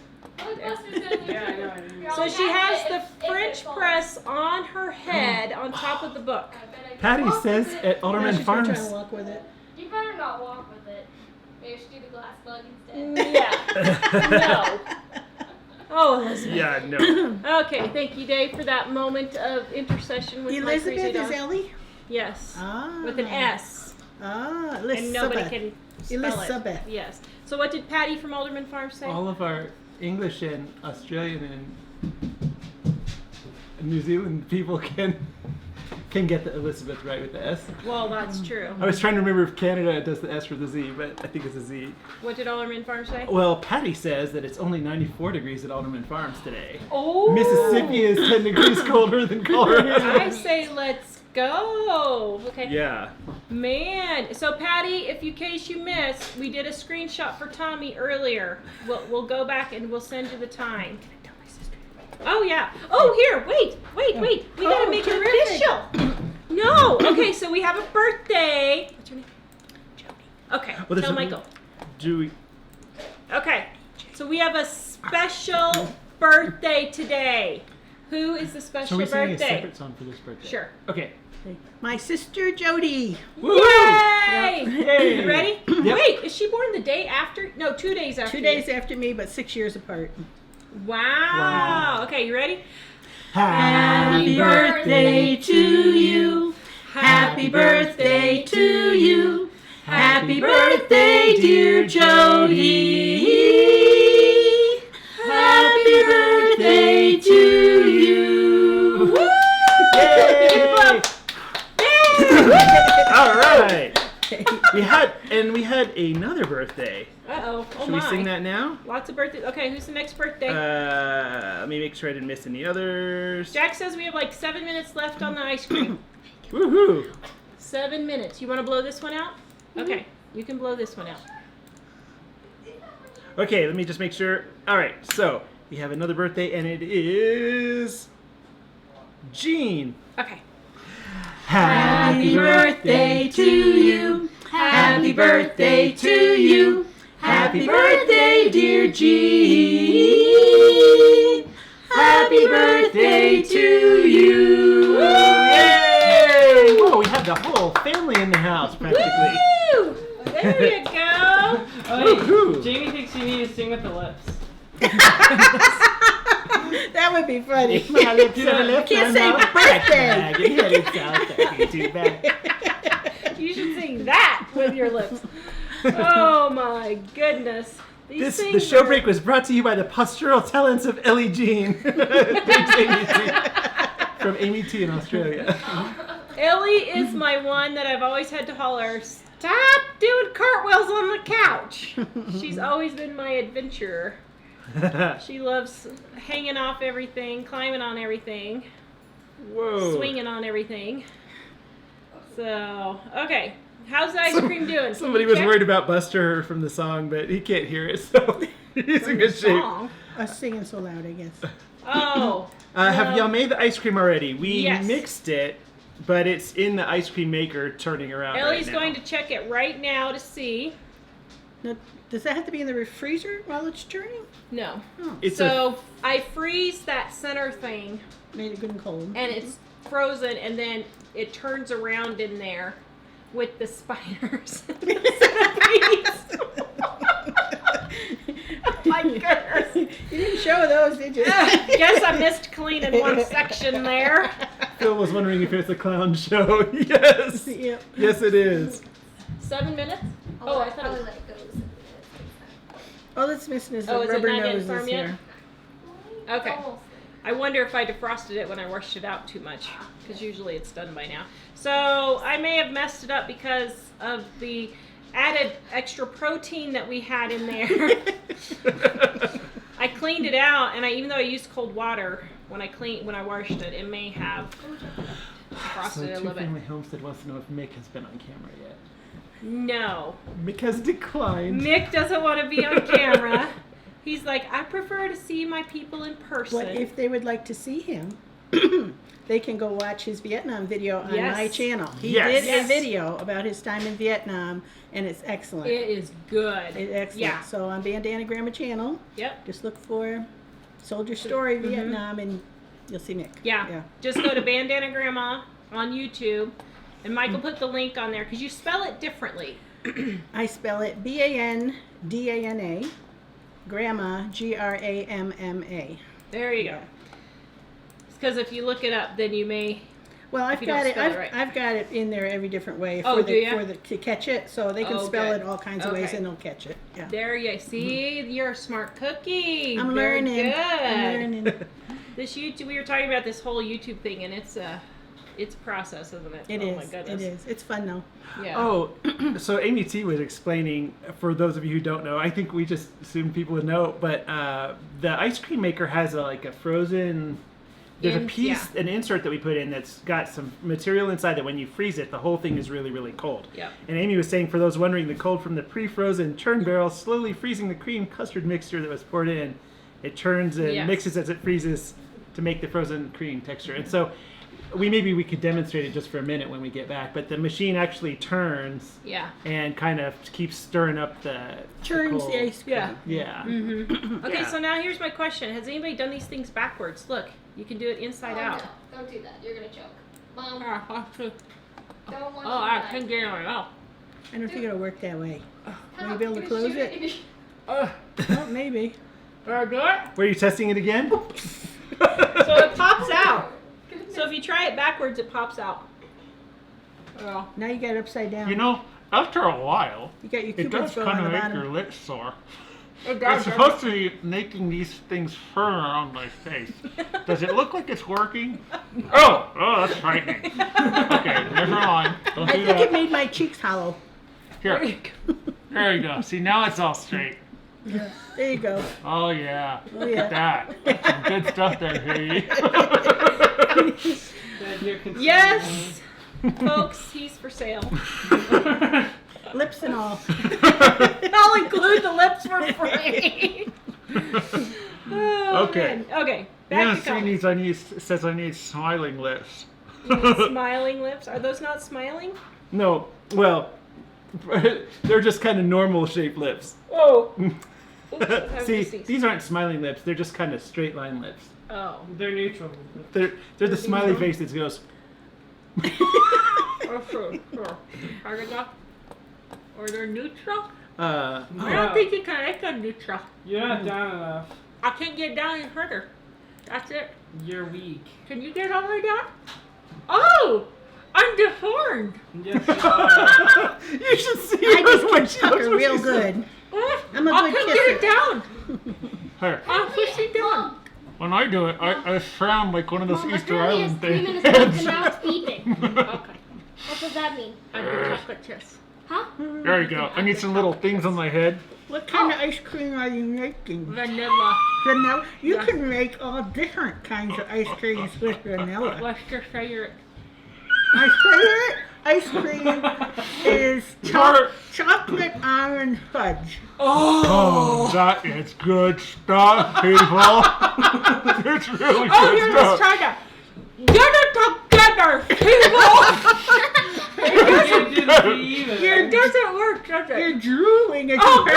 Yeah, I know. So she has the French press on her head on top of the book. Patty says at Now Alderman she's gonna try Farms. and walk with it. You better not walk with it. Maybe you should do the glass mug instead. Yeah. No. Oh, Elizabeth. Yeah, no. Okay, thank you, Dave, for that moment of intercession with my crazy Elizabeth dog. is Ellie. Yes, Ah. with an S, Ah, and nobody Elizabeth. can spell it. Elizabeth. Yes. So what did Patty from Alderman Farm say? All of our English and Australian and New Zealand people can get the Elizabeth right with the S. Well, that's true. I was trying to remember if Canada does the S for the Z, but I think it's a Z. What did Alderman Farm say? Well, Patty says that it's only 94 degrees at Alderman Farms today. Oh, Mississippi is 10 degrees colder than Colorado. I say let's go. Okay. Yeah. Man, so Patty, if in case you missed, we did a screenshot for Tommy earlier. We'll go back and we'll send you the time. Oh yeah. Oh here, wait. We gotta make it terrific. official. No. Okay, so we have a birthday. What's your name? Jody. Okay. Well, there's Tell a- Michael. Do we? Okay. So we have a special birthday today. Who is the So special we singing a birthday? separate song for this birthday. Sure. Okay. My sister Jody. Woo! Yay! Yay! You ready? Yep. Wait, is she born the day after? No, 2 days after. 2 days after me, but 6 years apart. Wow. Okay, you ready? Happy birthday to you. Happy birthday to you. Happy birthday, dear Jody. Happy birthday to you. Woo! Yay! All right. We had another birthday. Uh-oh. Oh Should my. we sing that now? Lots of birthdays. Okay, who's the next birthday? Let me make sure I didn't miss any others. Jack says we have like 7 minutes left on the ice cream. Woohoo! 7 minutes. You want to blow this one out? Okay, you can blow this one out. Okay, let me just make sure. All right, so we have another birthday, and it is Jean. Okay. Happy birthday to you. Happy birthday to you. Happy birthday, dear Jean. Happy birthday to you. Yay! Whoa, we have the whole family in the house practically. Woo! There you go. Oh, Woohoo! wait, Jamie thinks you need to sing with the lips. That would be funny. My lips are left Can't and say out. birthday. Too bad. You should sing that with your lips. Oh my goodness. These The things show are- break was brought to you by the postural talents of Ellie Jean. Thanks, Amy T. From Amy T in Australia. Ellie is my one that I've always had to holler, stop doing cartwheels on the couch. She's always been my adventurer. She loves hanging off everything, climbing on everything, Whoa. swinging on everything. So, okay. How's the ice cream doing? Can Somebody you was check? worried about Buster from the song, but he can't hear it, so he's in good shape. Song. Us singing so loud, I guess. Oh. Have no. y'all made the ice cream already? We Yes. mixed it, but it's in the ice cream maker turning around Ellie's right now. going to check it right now to see. Now, does that have to be in the freezer while it's turning? No. Oh, It's So I freeze that center thing made it good and cold. and it's frozen and then it turns around in there with the spiders. Oh my goodness. You didn't show those, did you? Guess I missed cleaning one section there. Phil was wondering if it's a clown show. Yes. Yep. Yes, it is. 7 minutes? I'll Oh, I let- thought I'll it was... let it go. All that's missing is the Oh, is it rubber not getting noses firm yet? here. Okay. Almost. I wonder if I defrosted it when I washed it out too much, because usually it's done by now. So I may have messed it up because of the added extra protein that we had in there. I cleaned it out, and even though I used cold water when I washed it, it may have frosted it a little bit. Two-family homestead wants to know if Mick has been on camera yet. No. Mick has declined. Mick doesn't want to be on camera. He's like, I prefer to see my people in person. But if they would like to see him, they can go watch his Vietnam video on my channel. He did a video about his time in Vietnam, and it's excellent. It is good. It's excellent. Yeah. So on BanDana Gramma channel, just look for Soldier Story Vietnam, and you'll see Mick. Yeah. Just go to BanDana Gramma on YouTube, and Michael put the link on there because you spell it differently. I spell it BANDANA, Gramma, GRAMMA. There you go. Because if you look it up, then you may. Well, I've got it. I've got it in there every different way to catch it, so they can spell it all kinds of ways and they'll catch it. Yeah. There you see. You're a smart cookie. I'm Very learning. Good. I'm learning. This YouTube. We were talking about this whole YouTube thing, and it's a process, isn't it? It oh is. My goodness. It is. It's fun though. Yeah. Oh, so Amy T was explaining, for those of you who don't know, I think we just assumed people would know, but the ice cream maker has a frozen. There's a piece, an insert that we put in that's got some material inside that when you freeze it, the whole thing is really, really cold. Yep. And Amy was saying, for those wondering, the cold from the pre-frozen churn barrel slowly freezing the cream custard mixture that was poured in. It churns and mixes as it freezes to make the frozen cream texture. And so we could demonstrate it just for a minute when we get back, but the machine actually turns and kind of keeps stirring up the ice cream. Yeah. Mm-hmm. Okay, so now here's my question. Has anybody done these things backwards? Look, you can do it inside out. No, don't do that. You're going to choke. Mom, I don't want can't get it on. I don't think it'll work that way. Will you be able to You're close shooting it? me. Oh, maybe. Are do it? Were you testing it again? So it pops out. So if you try it backwards, it pops out. Oh. Now you got it upside down. You know, after a while, you got your it does Cupid's bow kind on of the make bottom. your lips sore. It does. It's supposed to be making these things firmer on my face. Does it look like it's working? Oh, that's frightening. Okay, never mind. Don't I do think that. it made my cheeks hollow. Here, there you go. See, now it's all straight. Yeah. There you go. Oh yeah. Oh, Look yeah. at that. That's some good stuff there, Katie. Yes, folks, he's for sale. Lips and all. I'll include the lips for free. Oh, Okay. man. Okay. Yeah, Back to comments. says I need smiling lips. Smiling lips. Are those not smiling? No. Well, they're just kind of normal shaped lips. Oh. See, these aren't smiling lips. They're just kind of straight line lips. Oh. They're neutral. They're the smiley face that goes. Oh, sure. Are they not? Or they're neutral? I don't think you can make them neutral. You're not down enough. I can't get down any further. That's it. You're weak. Can you get all the way down? Oh! I'm deformed. Yes, you are. You should see I her just when can she suck looks her when real she good. I'm a I good can get it kisser. down. Here, I'm pushing down. when I do it, I frown like one of those Mom, Easter apparently Island it's 3 things. minutes left and now it's beeping. Okay. What does that mean? I do chocolate chips. Huh? There you go. I need some little things on my head. What kind of ice cream are you making? Vanilla. Vanilla? You can make all different kinds of ice creams with vanilla. What's your favorite? My favorite ice cream is chocolate almond fudge. Oh, that is good stuff, people. It's really Oh, good here, let's stuff. try that. Get it together, people. You didn't see either. It doesn't work, does it? You're drooling as Oh, you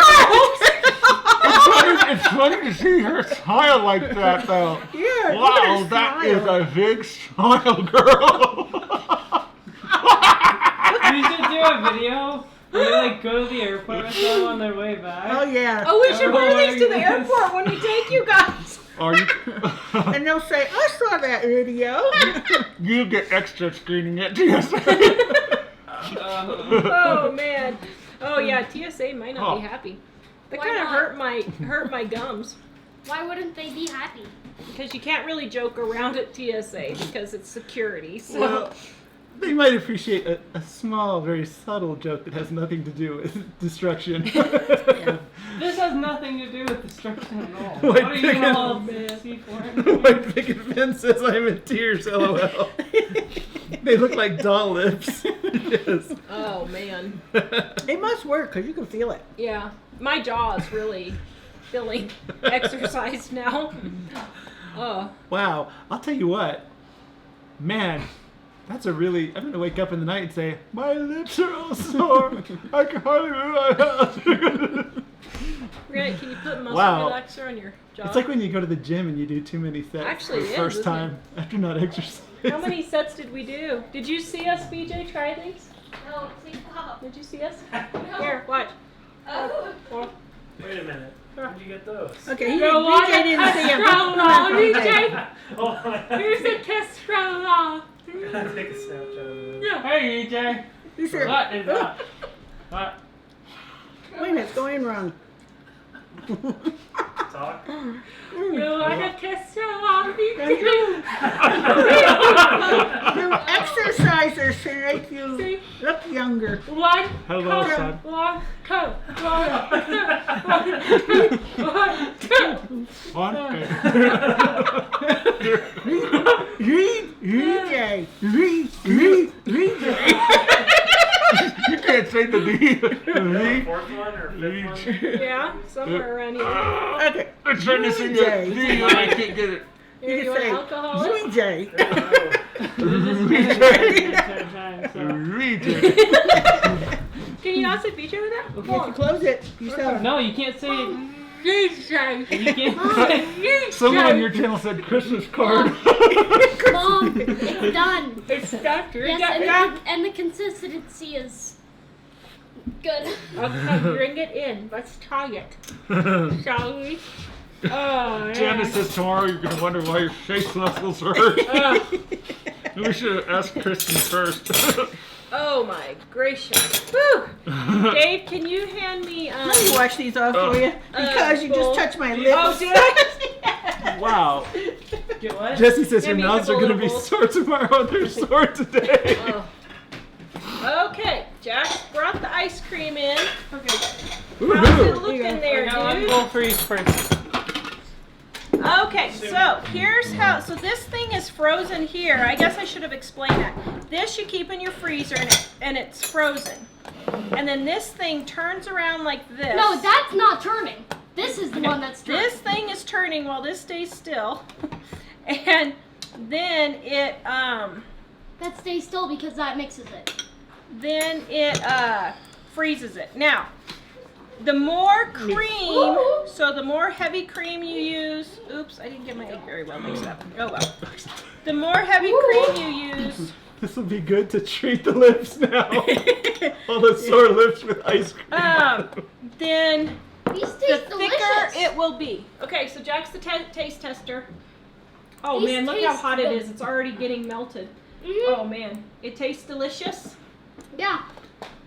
It's funny to see her smile like that, though. Yeah, Wow, that is a big smile, girl. We should do a video where you like go to the airport with them on their way back. Oh yeah. Oh, we should bring these to the my airport when we take you guys. Are you? And they'll say, I saw that video. You get extra screening at TSA. Oh man. Oh yeah, TSA might not be happy. That Why kind of not? hurt my gums Why wouldn't they be happy? because you can't really joke around at TSA because it's security. So Well, They might appreciate a small, very subtle joke that has nothing to do with destruction. This has nothing to do with destruction at all. White What are you picket- all see for? White picket fence says I'm in tears, lol. They look like doll lips. Yes. Oh man. It must work because you can feel it. Yeah. My jaw's really feeling exercised now. Oh. Wow. I'll tell you what. Man, that's a really... I'm going to wake up in the night and say, my lips are all sore. I can hardly move my mouth. Right, can you put muscle Wow. relaxer on your jaw? It's like when you go to the gym and you do too many sets Actually, for it the is, first isn't time after not exercising. How many sets did we do? Did you see us, BJ, try these? No, please stop. Did you see us? Here, watch. Oh. Oh. Wait a minute. Where'd you get those? Okay, he You didn't, want BJ a didn't see him. Castrol, BJ? Oh, Here's a Castrol. Take a Snapchat of it. Hey, EJ. You sure? What is that? What? Wait a minute, it's going wrong. Talk? You want a Castrol, BJ? You exercisers to make you look younger. One, Hello, come, son. one, come, one, two. On? VJ. You can't say the D. Fourth one or fifth one? Yeah, somewhere around here. Okay. I'm trying to sing the VJ. D and I can't get it. Here, you want alcohol? VJ. Regent. Can you not say BJ with that? You have to close it yourself. No, you can't say it. BJ. You can't say Someone on your channel said Christmas card. Mom, it's done. It's Dr. Yes, and the consistency is good. Okay, bring it in. Let's try it. Shall we? Oh, Janice says tomorrow you're going to wonder why your face muscles hurt. We should have asked Kristen first. Oh my gracious. Whew. Dave, can you hand me Let me wash these off for you because you bowl. just touched my lips. Oh, did I? Wow. Get what? Jesse says your Give me mouths the are going to be bowl. sore tomorrow. They're sore today. Oh. Okay, Jack brought the ice cream in. Okay. How's it Woohoo. looking there, I got one dude? bowl for each person. Okay, so here's how. So this thing is frozen here. I guess I should have explained that. This you keep in your freezer and it's frozen. And then this thing turns around like this. No, that's not turning. This is the one that's turning. This thing is turning while this stays still. And then it That stays still because that mixes it. freezes it. Now, the more cream, so the more heavy cream you use, oops, I didn't get my egg very well mixed up. Oh well. The more heavy cream you use, This will be good to treat the lips now. All the sore lips with ice cream. then These the taste thicker delicious. it will be. Okay, so Jack's the taste tester. Oh These man, look how taste hot it good. is. It's already getting melted. Mhm. Oh man, it tastes delicious. Yeah.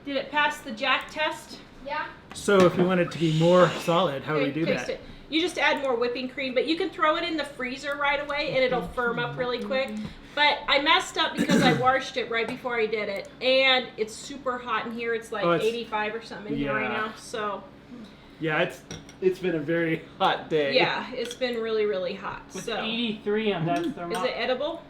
Did it pass the Jack test? Yeah. So if we want it to be more solid, how do we Here, do taste that? it. You just add more whipping cream, but you can throw it in the freezer right away and it'll firm up really quick. But I messed up because I washed it right before I did it, and it's super hot in here. It's like Oh, it's- 85 or something in here right yeah. now. So Yeah, it's been a very hot day. yeah, it's been really, really hot. With So 83 on that is thermometer. it edible?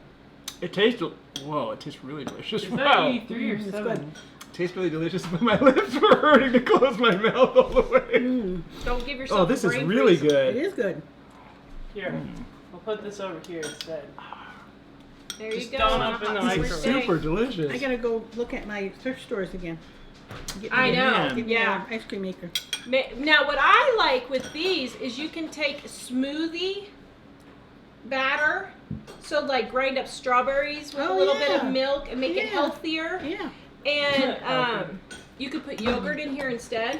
It tastes, whoa, it tastes really delicious. Is that Wow. 83 or It's 7? good. It tastes really delicious, but my lips were hurting to close my mouth all the way. Don't give yourself Oh, a this is brain really freeze. It good. is good. Here, we'll put this over here instead. There you Just go. don't on a open hot the summer's microwave. day. Super delicious. I gotta go look at my thrift stores again. Get me I a- know. Get me Yeah. an ice cream maker. Now, what I like with these is you can take smoothie batter, so like grind up strawberries with a Oh, little bit yeah. of milk and make it Yeah. healthier. Yeah. And you could put yogurt in here instead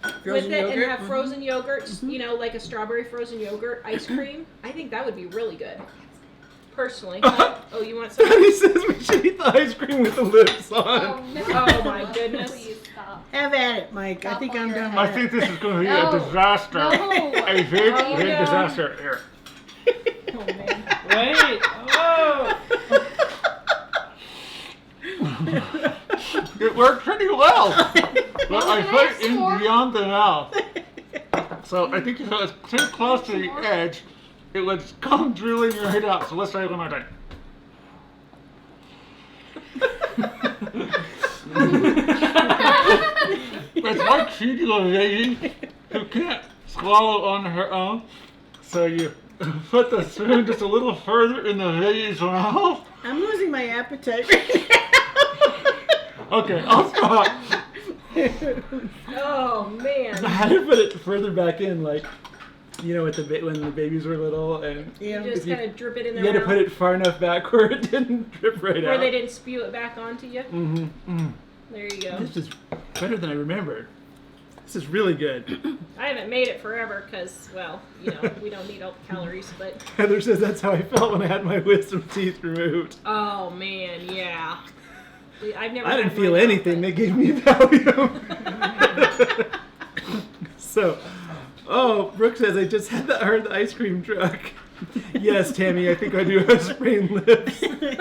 Frozen with it yogurt? and have frozen yogurt, just, you know, like a strawberry frozen yogurt ice cream. I think that would be really good. Personally. Oh, you want some? He says we should eat the ice cream with the lips on. no. Oh my goodness. Please stop. Have at it, Mike. I Stop think on I'm your done head. I with think this is going to be No. a disaster. No. A big, Oh, big no. disaster here. Oh man. Wait! Oh! It worked pretty well. But I Can I put have it in some more? beyond the mouth. So I think if it was too close to the edge, it would come drooling right out. So let's try it one more time. It's like feeding a lady who can't swallow on her own. So you put the spoon just a little further in the lady's mouth. I'm losing my appetite right now. Okay, I'll stop. Oh man. I had to put it further back in, like, with when the babies were little, and Yeah. You just you- kind of drip it in you their had to mouth. put it far enough back where it didn't drip right Where out. they didn't spew it back onto you. Mm-hmm. There you go. This is better than I remembered. This is really good. I haven't made it forever because, well, we don't need all the calories, but Heather says that's how I felt when I had my wisdom teeth removed. oh man, yeah. I've never. I didn't had feel mine anything. They but- gave me Valium. So, Brooke says I just heard the ice cream truck. Yes, Tammy, I think I do have sprained lips. They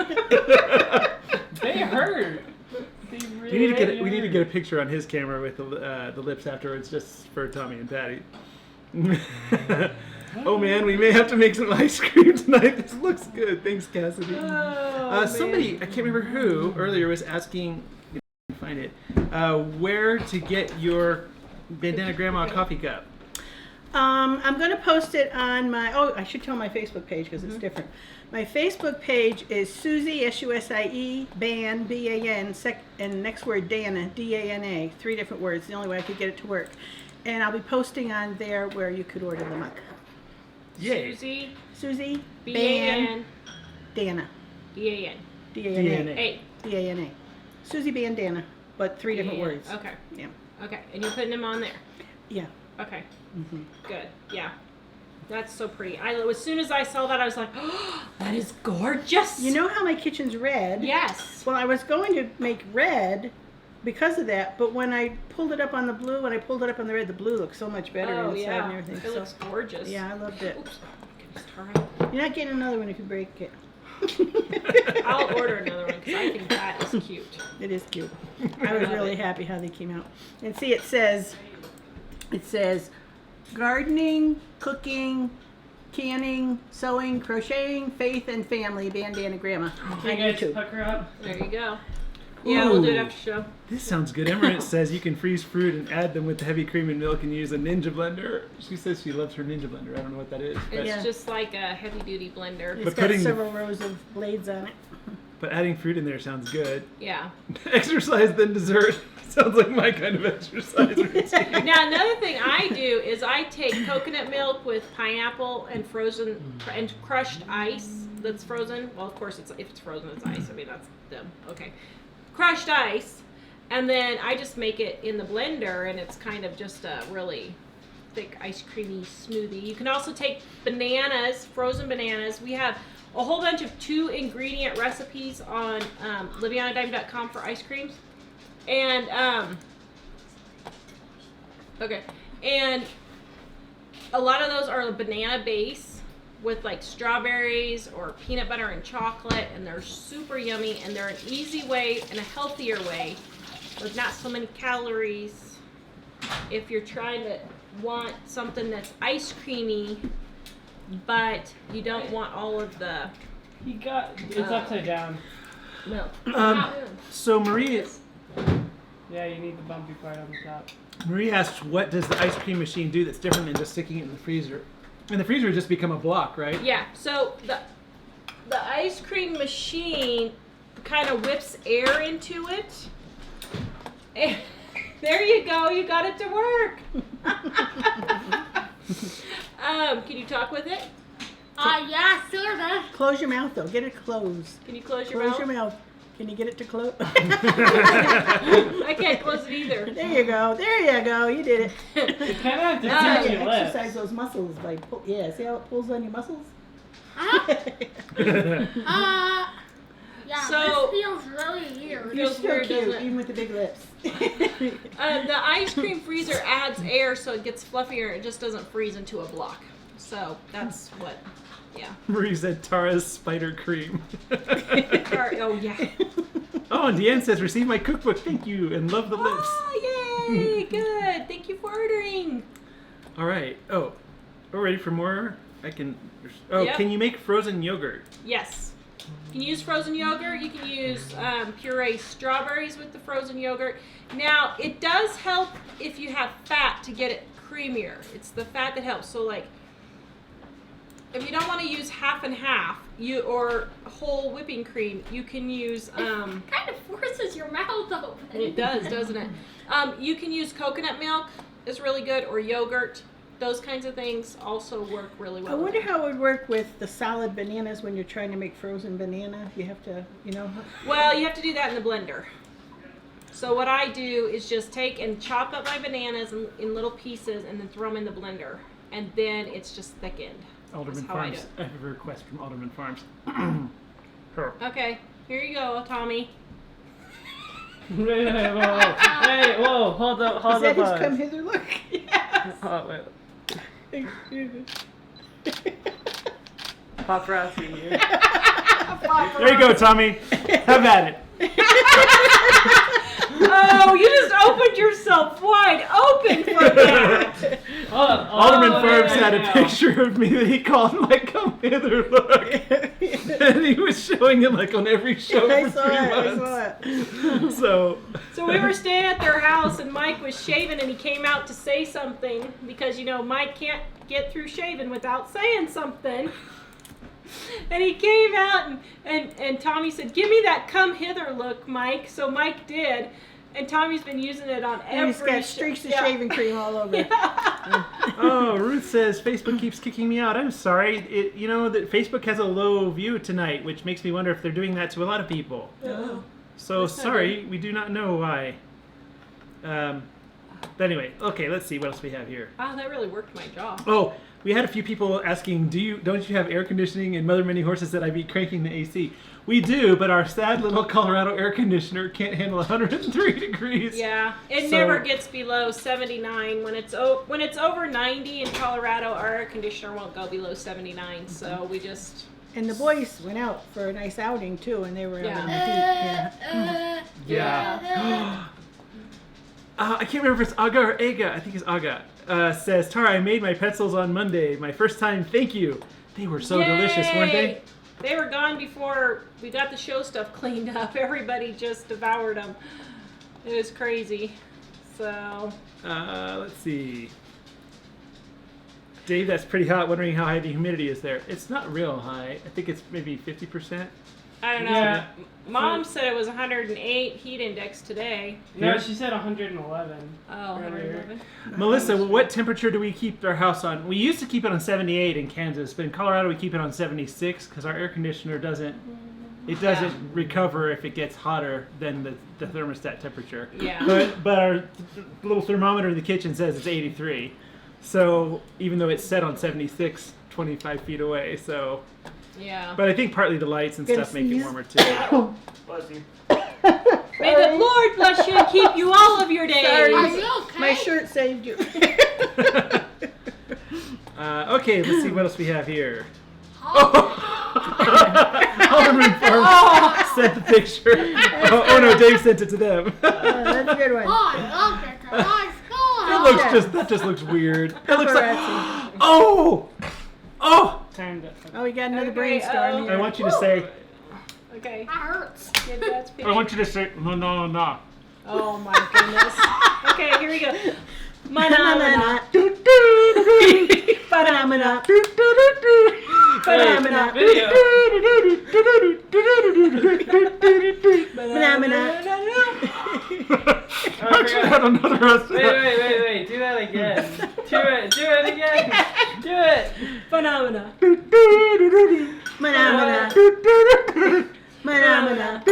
hurt. They We need to really hurt. get a picture on his camera with the lips afterwards, just for Tommy and Patty. Oh man, we may have to make some ice cream tonight. This looks good. Thanks, Cassidy. Oh, Somebody, I can't remember who earlier, was asking, if I can find it, where to get your Bandana Grandma coffee cup. I'm going to post it on my, I should tell my Facebook page because it's different. My Facebook page is Susie, S-U-S-I-E, Ban, B-A-N, and next word Dana, D-A-N-A, 3 different words, the only way I could get it to work. And I'll be posting on there where you could order the mug. Yay. Susie, Susie, B-A-N, Dana, D-A-N. D-A-N-A, Hey. D-A-N-A. Susie BanDana, but 3 different D-A-N. words. Okay. Yeah. Okay, and you're putting them on there. Yeah. Okay, Mm-hmm. good. Yeah. That's so pretty. As soon as I saw that, I was like, oh, that is gorgeous. You know how my kitchen's red? Yes. Well, I was going to make red because of that, but when I pulled it up on the blue, when I pulled it up on the red, the blue looks so much better Oh, inside yeah. and everything. It looks gorgeous. Yeah, I loved it. Oops. Goodness, Tara. You're not getting another one if you break it. I'll order another one because I think that is cute. It is cute. I was really happy how they came out. And see, it says gardening, cooking, canning, sewing, crocheting, faith, and family, BanDana Gramma on Can you guys YouTube. pucker up? There you go. Yeah, we'll do it Ooh. after show. This sounds good. Emerald says you can freeze fruit and add them with the heavy cream and milk and use a Ninja blender. She says she loves her Ninja blender. I don't know what that is. But, It's just like a heavy duty blender. It's But got putting the- several rows of blades on it. but adding fruit in there sounds good. Yeah. Exercise then dessert. Sounds like my kind of exercise routine. Now another thing I do is I take coconut milk with pineapple and frozen and crushed ice that's frozen. Well, of course, if it's frozen, it's ice. I mean, that's dumb. Okay, crushed ice, and then I just make it in the blender, and it's kind of just a really thick, ice creamy smoothie. You can also take bananas, frozen bananas. We have a whole bunch of 2-ingredient recipes on LivyOnADime.com for ice creams. And, okay, and a lot of those are a banana base with like strawberries or peanut butter and chocolate, and they're super yummy, and they're an easy way and a healthier way with not so many calories if you're trying to want something that's ice creamy, but you don't want all of the It's upside down. milk. So Marie Yeah, you need the bumpy part on the top. asks, what does the ice cream machine do that's different than just sticking it in the freezer? And the freezer would just become a block, right? Yeah, so the ice cream machine kind of whips air into it. And there you go, you got it to work. Can you talk with it? Yeah, sorta. Close your mouth though. Get it closed. Can you close your Close mouth? your mouth. Can you get it to close? I can't close it either. There you go. There you go. You did it. You kind of have to Ah, touch You your lips. exercise those muscles by see how it pulls on your muscles? Yeah, So- this feels really weird. You're Feels still weird, cute, doesn't it? even with the big lips. The ice cream freezer adds air so it gets fluffier. It just doesn't freeze into a block. So that's what, yeah. Marie said Tara's spider cream. Oh, yeah. Oh, and Deanne says, receive my cookbook. Thank you, and love the lips. Oh, yay! Good. Thank you for ordering. All right. Oh, we're ready for more? I can... Oh, Yep. Can you make frozen yogurt? Yes. You can use frozen yogurt. You can use puree strawberries with the frozen yogurt. Now, it does help if you have fat to get it creamier. It's the fat that helps. So, like, if you don't want to use half and half, or whole whipping cream, you can use. Kind of forces your mouth open. It does, doesn't it? You can use coconut milk. It's really good, or yogurt. Those kinds of things also work really well. I wonder how it would work with the solid bananas when you're trying to make frozen banana. You have to, Well, you have to do that in the blender. So what I do is just take and chop up my bananas in little pieces and then throw them in the blender. And then it's just thickened. Alderman That's how I do Farms. it. I have a request from Alderman Farms. Her. Okay, here you go, Tommy. Wait, whoa, hold up, Is hold that up. his come hither look? Yes. Oh, wait. Paparazzi here. There you go, Tommy. Have at it. Oh, you just opened yourself wide open for that. Alderman Farms had a picture of me that he called my come hither look. And he was showing it like on every show I for saw 3 it, I months. saw it. So we were staying at their house and Mike was shaving and he came out to say something because, Mike can't get through shaving without saying something. And he came out and Tommy said, give me that come hither look, Mike. So Mike did. And Tommy's been using it on And he's every got streaks of shaving cream all over. Oh, Ruth says Facebook keeps kicking me out. I'm sorry. That Facebook has a low view tonight, which makes me wonder if they're doing that to a lot of people. Oh. So That's not sorry, good. we do not know why. But anyway, okay, let's see what else we have here. Wow, that really worked my jaw. Oh, we had a few people asking, don't you have air conditioning? And Mother Many Horses said I'd be cranking the AC. We do, but our sad little Colorado air conditioner can't handle 103 degrees. Yeah, it So- never gets below 79. When it's over 90 in Colorado, our air conditioner won't go below 79. So we just And the boys went out for a nice outing too, and they were out in the heat. Yeah. I can't remember if it's Aga or Aga. I think it's Aga. Says, Tara, I made my pretzels on Monday. My first time, thank you. They were so delicious, weren't they? Yay! They were gone before we got the show stuff cleaned up. Everybody just devoured them. It was crazy. So Let's see. Dave, that's pretty hot. Wondering how high the humidity is there. It's not real high. I think it's maybe 50%. I don't know. Yeah. Mom said it was 108 heat index today. No, she said 111. Oh, Earlier. 111. Melissa, what temperature do we keep our house on? We used to keep it on 78 in Kansas, but in Colorado we keep it on 76 because our air conditioner doesn't recover if it gets hotter than the thermostat temperature. Yeah. But our little thermometer in the kitchen says it's 83. So even though it's set on 76, 25 feet away, so. Yeah. But I think partly the lights and Gonna stuff make it sneeze? warmer too. Bless you. May the Lord bless you and keep you all of your days. Sorry. Are you okay? My shirt saved you. Okay, let's see what else we have here. Oh. Alderman Farms sent the picture. Oh no, Dave sent it to them. That's a good one. That just looks weird. It looks like Paparazzi. oh. Timed it. Oh, we got another Okay, brainstorm I here. want you to say. Okay. That hurts. Give that I want you to say no. Oh my goodness. Okay, here we go. Phenomena. Phenomena. Phenomena. Video. Phenomena. Actually, I had another rest. Wait. Do that again. Do it again. Do it. Phenomena. Phenomena. Phenomena.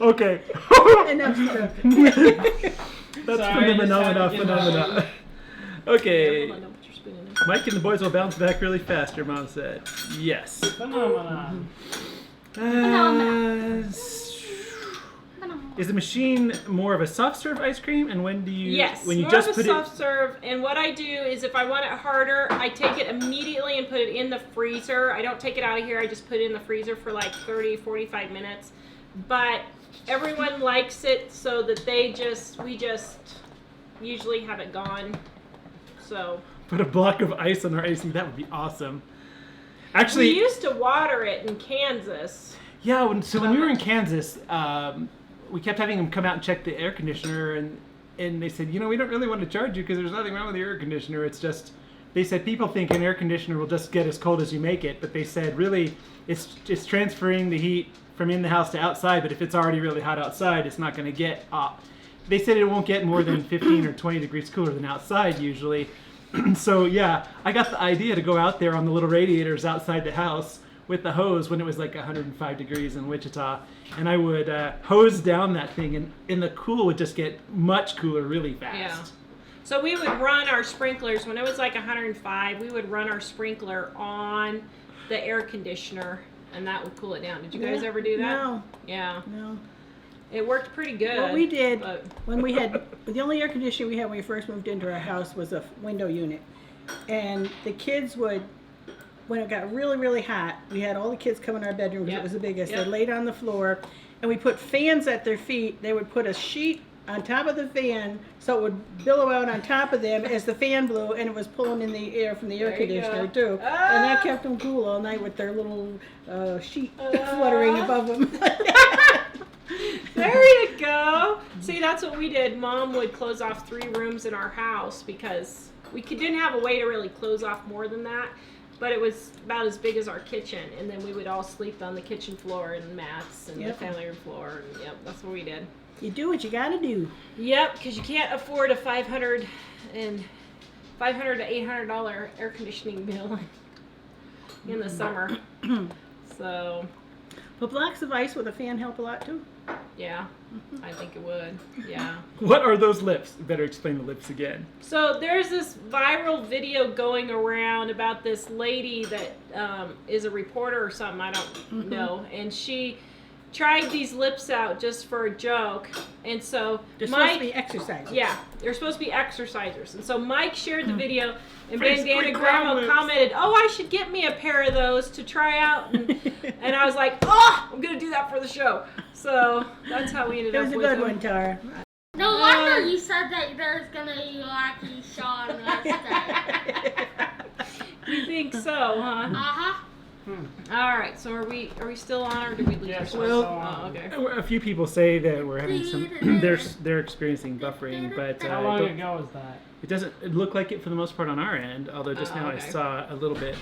Okay. Enough stuff. That's Sorry, from the I just had to get phenomena. Okay. Hold on, put your spoon in there. Mike and the boys will bounce back really fast, your mom said. Yes. Phenomenon. Uh, Is the machine more of a soft serve ice cream? And when do you? Yes, When you more just of a put soft serve. And what I do is if I want it harder, I take it immediately and put it in the freezer. I don't take it out of here. I just put it in the freezer for like 30, 45 minutes. But everyone likes it so that we just usually have it gone. So put a block of ice on our AC? That would be awesome. Actually, we used to water it in Kansas. yeah. When we were in Kansas, we kept having them come out and check the air conditioner, and they said, we don't really want to charge you because there's nothing wrong with the air conditioner. It's just, they said people think an air conditioner will just get as cold as you make it, but they said really it's transferring the heat from in the house to outside. But if it's already really hot outside, it's not going to get. They said it won't get more than 15 or 20 degrees cooler than outside usually. So yeah, I got the idea to go out there on the little radiators outside the house with the hose when it was like 105 degrees in Wichita, and I would hose down that thing, and the cool would just get much cooler really fast. Yeah. So we would run our sprinklers when it was like 105. We would run our sprinkler on the air conditioner, and that would cool it down. Did you guys ever do that? No. Yeah. No. It worked pretty good. What we did but- when we had, the only air conditioner we had when we first moved into our house was a window unit. And the kids would, when it got really, really hot, we had all the kids come in our bedroom because Yep. it was the biggest. Yep. They laid on the floor, and we put fans at their feet. They would put a sheet on top of the fan so it would billow out on top of them as the fan blew, and it was pulling in the air from the air There you conditioner go. too. And that kept them cool all night with their little sheet fluttering above them. There you go. See, that's what we did. Mom would close off 3 rooms in our house because didn't have a way to really close off more than that. But it was about as big as our kitchen, and then we would all sleep on the kitchen floor and mats and the Yep. family room floor. And yep, that's what we did. You do what you gotta do. Yep, because you can't afford a $500 to $800 air conditioning bill in the summer. So, But blocks of ice with a fan help a lot too. yeah, I think it would. Yeah. What are those lips? You better explain the lips again. So there's this viral video going around about this lady that is a reporter or something, I don't know, and she tried these lips out just for a joke, and so They're supposed to be exercises. yeah, they're supposed to be exercisers, and so Mike shared the video, and Basically BanDana ground Gramma lips. commented, "Oh, I should get me a pair of those to try out," and I was like, "Oh, I'm gonna do that for the show." So that's how we ended It up was a with good them. one, Tara. No wonder you said that there's gonna be Lucky Sean Wednesday. You think so, huh? Uh-huh. All right. So are we still on, or did we lose Yes, ourselves? well, Oh, okay. A few people say that we're having some. They're experiencing buffering, but How long ago was that? it doesn't look like it for the most part on our end. Although just Oh, now okay. I saw a little bit.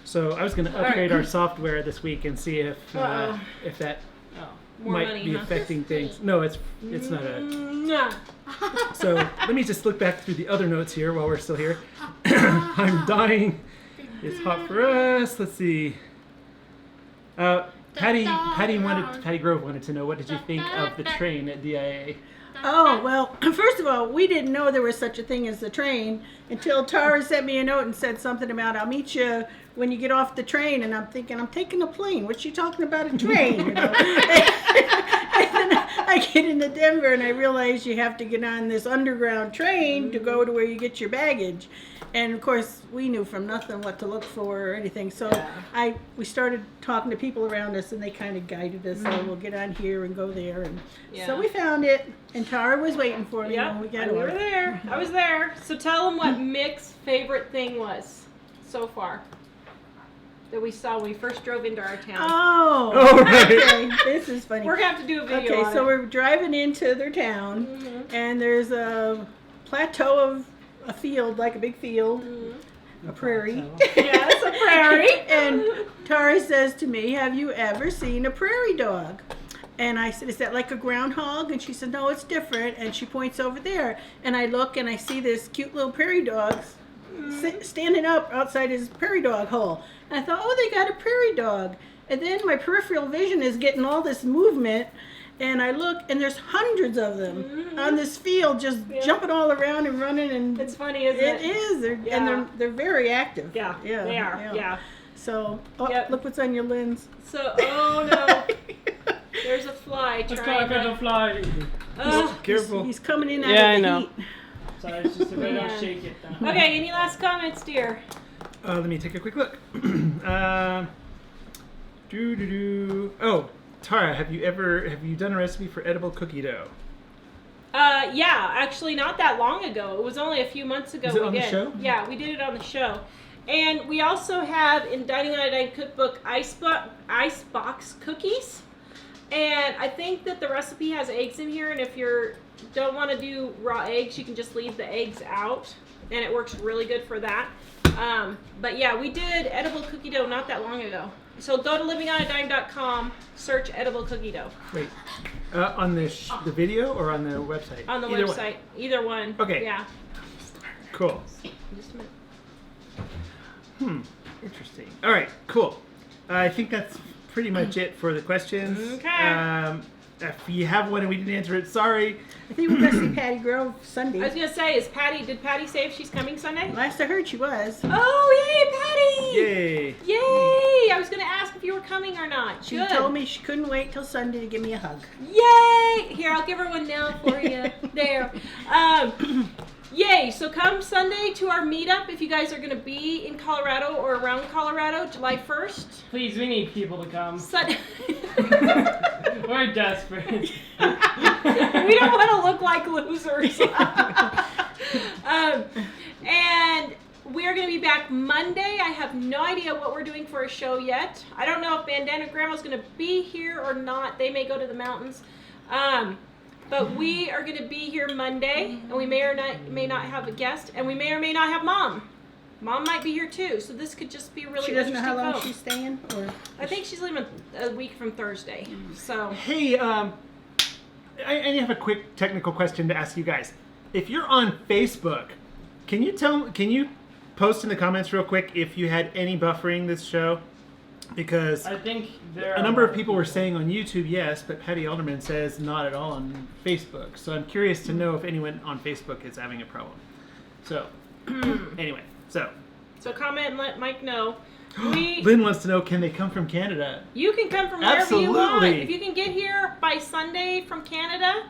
So I was going to All right. upgrade our software this week and see if Uh-oh. that Oh, more might money, be huh? affecting things. No, it's not a. Nah. So let me just look back through the other notes here while we're still here. I'm dying. It's hot for us. Let's see. Patty Grove wanted to know, what did you think of the train at DIA? Oh, well, first of all, we didn't know there was such a thing as the train until Tara sent me a note and said something about, I'll meet you when you get off the train. And I'm thinking, I'm taking a plane. What's she talking about, a train? You know? And then I get into Denver and I realize you have to get on this underground train to go to where you get your baggage. And of course, we knew from nothing what to look for or anything. So Yeah. we started talking to people around us, and they kind of guided us. So we'll get on here and go there, and Yeah. so we found it. And Tara was waiting for me when we got we were on. there. I was there. So tell them what Mick's favorite thing was so far that we saw when we first drove into our town. Oh, right. okay. This is funny. We're gonna have to do a video. Okay, on so it. we're driving into their town, Mhm. and there's a plateau of a field, like a big field, Mhm. a prairie. Yeah, it's a prairie. And Tara says to me, have you ever seen a prairie dog? And I said, is that like a groundhog? And she said, no, it's different. And she points over there. And I look and I see this cute little prairie dog standing up outside his prairie dog hole. And I thought, oh, they got a prairie dog. And then my peripheral vision is getting all this movement. And I look, and there's hundreds of them on this field, just jumping all around and running. And It's funny, isn't it it? is. Yeah. And they're very active. Yeah, they are. Yeah. So, oh, Yep. look what's on your lens. So, oh no, there's a fly. The trying cock and the to... fly. Careful. He's coming in out Yeah, of I the know. heat. Sorry, it's just a bit Yeah. of shake it down. Okay, any last comments, dear? Let me take a quick look. Oh, Tara, have you done a recipe for edible cookie dough? Yeah, actually not that long ago. It was only a few months ago Was it we on the did. show? Yeah, we did it on the show. And we also have in Dining on a Dime cookbook icebox cookies. And I think that the recipe has eggs in here, and if you don't want to do raw eggs, you can just leave the eggs out, and it works really good for that. But yeah, we did edible cookie dough not that long ago. So go to livingonadime.com, search edible cookie dough Wait, on the video or on the website? on the Either one. website. Either one. Okay. Yeah. Cool. Just a minute. Interesting. All right, cool. I think that's pretty much it for the questions. Okay. If you have one and we didn't answer it, sorry. I think we're going to see Patty Grove I was Sunday. gonna say, did Patty say if she's coming Sunday? Last I heard she was. Oh, yay, Patty! Yay. Yay! I was gonna ask if you were coming or not. She Good. told me she couldn't wait till Sunday to give me a hug. Yay! Here, I'll give her one now for you. There. Yay! So come Sunday to our meetup if you guys are gonna be in Colorado or around Colorado, July 1st. Please, we need people to come. We're desperate. We don't want to look like losers. And we are going to be back Monday. I have no idea what we're doing for a show yet. I don't know if BanDana Gramma is going to be here or not. They may go to the mountains. But we are going to be here Monday, and we may or may not have a guest, and we may or may not have Mom. Mom might be here too, so this could just be a really She doesn't know how long phone. she's staying? Or I think she's leaving a week from Thursday. So Hey, I have a quick technical question to ask you guys. If you're on Facebook, can you post in the comments real quick if you had any buffering this show? Because I think there a number of people were saying on YouTube yes, but Patty Alderman says not at all on Facebook. So I'm curious to know if anyone on Facebook is having a problem. So anyway, so comment and let Mike know. Lynn wants to know, can they come from Canada? You can come from wherever you want. Absolutely. If you can get here by Sunday from Canada,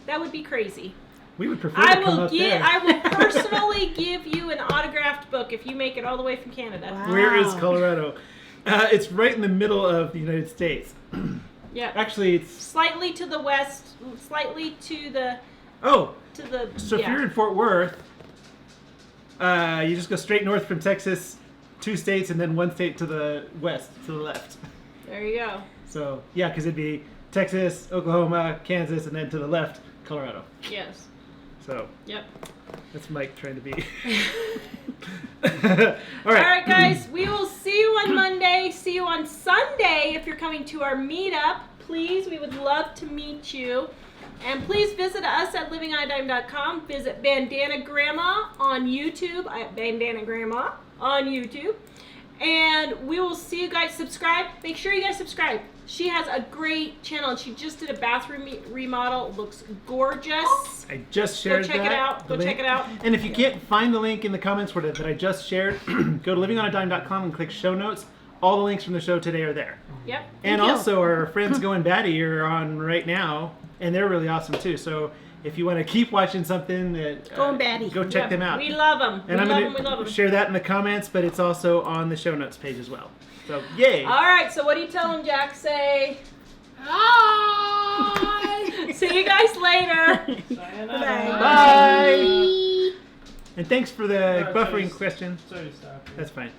that would be crazy. We would prefer to come up there. I will personally give you an autographed book if you make it all the way from Canada. Wow. Where is Colorado? It's right in the middle of the United States. Yeah. Actually, it's Slightly to the west, slightly to the so if yeah. you're in Fort Worth, you just go straight north from Texas, 2 states, and then 1 state to the west, to the left. There you go. So yeah, because it'd be Texas, Oklahoma, Kansas, and then to the left, Colorado. Yes. So Yep. that's Mike trying to be. All right, guys. We will see you on Monday. See you on Sunday if you're coming to our meetup. Please, we would love to meet you. And please visit us at livingonadime.com. Visit BanDana Gramma on YouTube. At BanDana Gramma on YouTube. And we will see you guys. Subscribe. Make sure you guys subscribe. She has a great channel, and she just did a bathroom remodel. It looks gorgeous. I just shared Go check that, it out. the Go check link. it out. And if you can't find the link in the comments that I just shared, go to livingonadime.com and click show notes. All the links from the show today are there. Yep. And you. also our friends Go and Batty are on right now, and they're really awesome too. So if you want to keep watching something, that Go and Batty. go check them out. We love them. And I'm we going love to them. share that in the comments, but it's also on the show notes page as well. So yay! All right. So what do you tell them, Jack? Say. Bye. See you guys later. Sayonara. Bye. And thanks for the No, buffering sorry. question. Sorry to stop you. That's fine.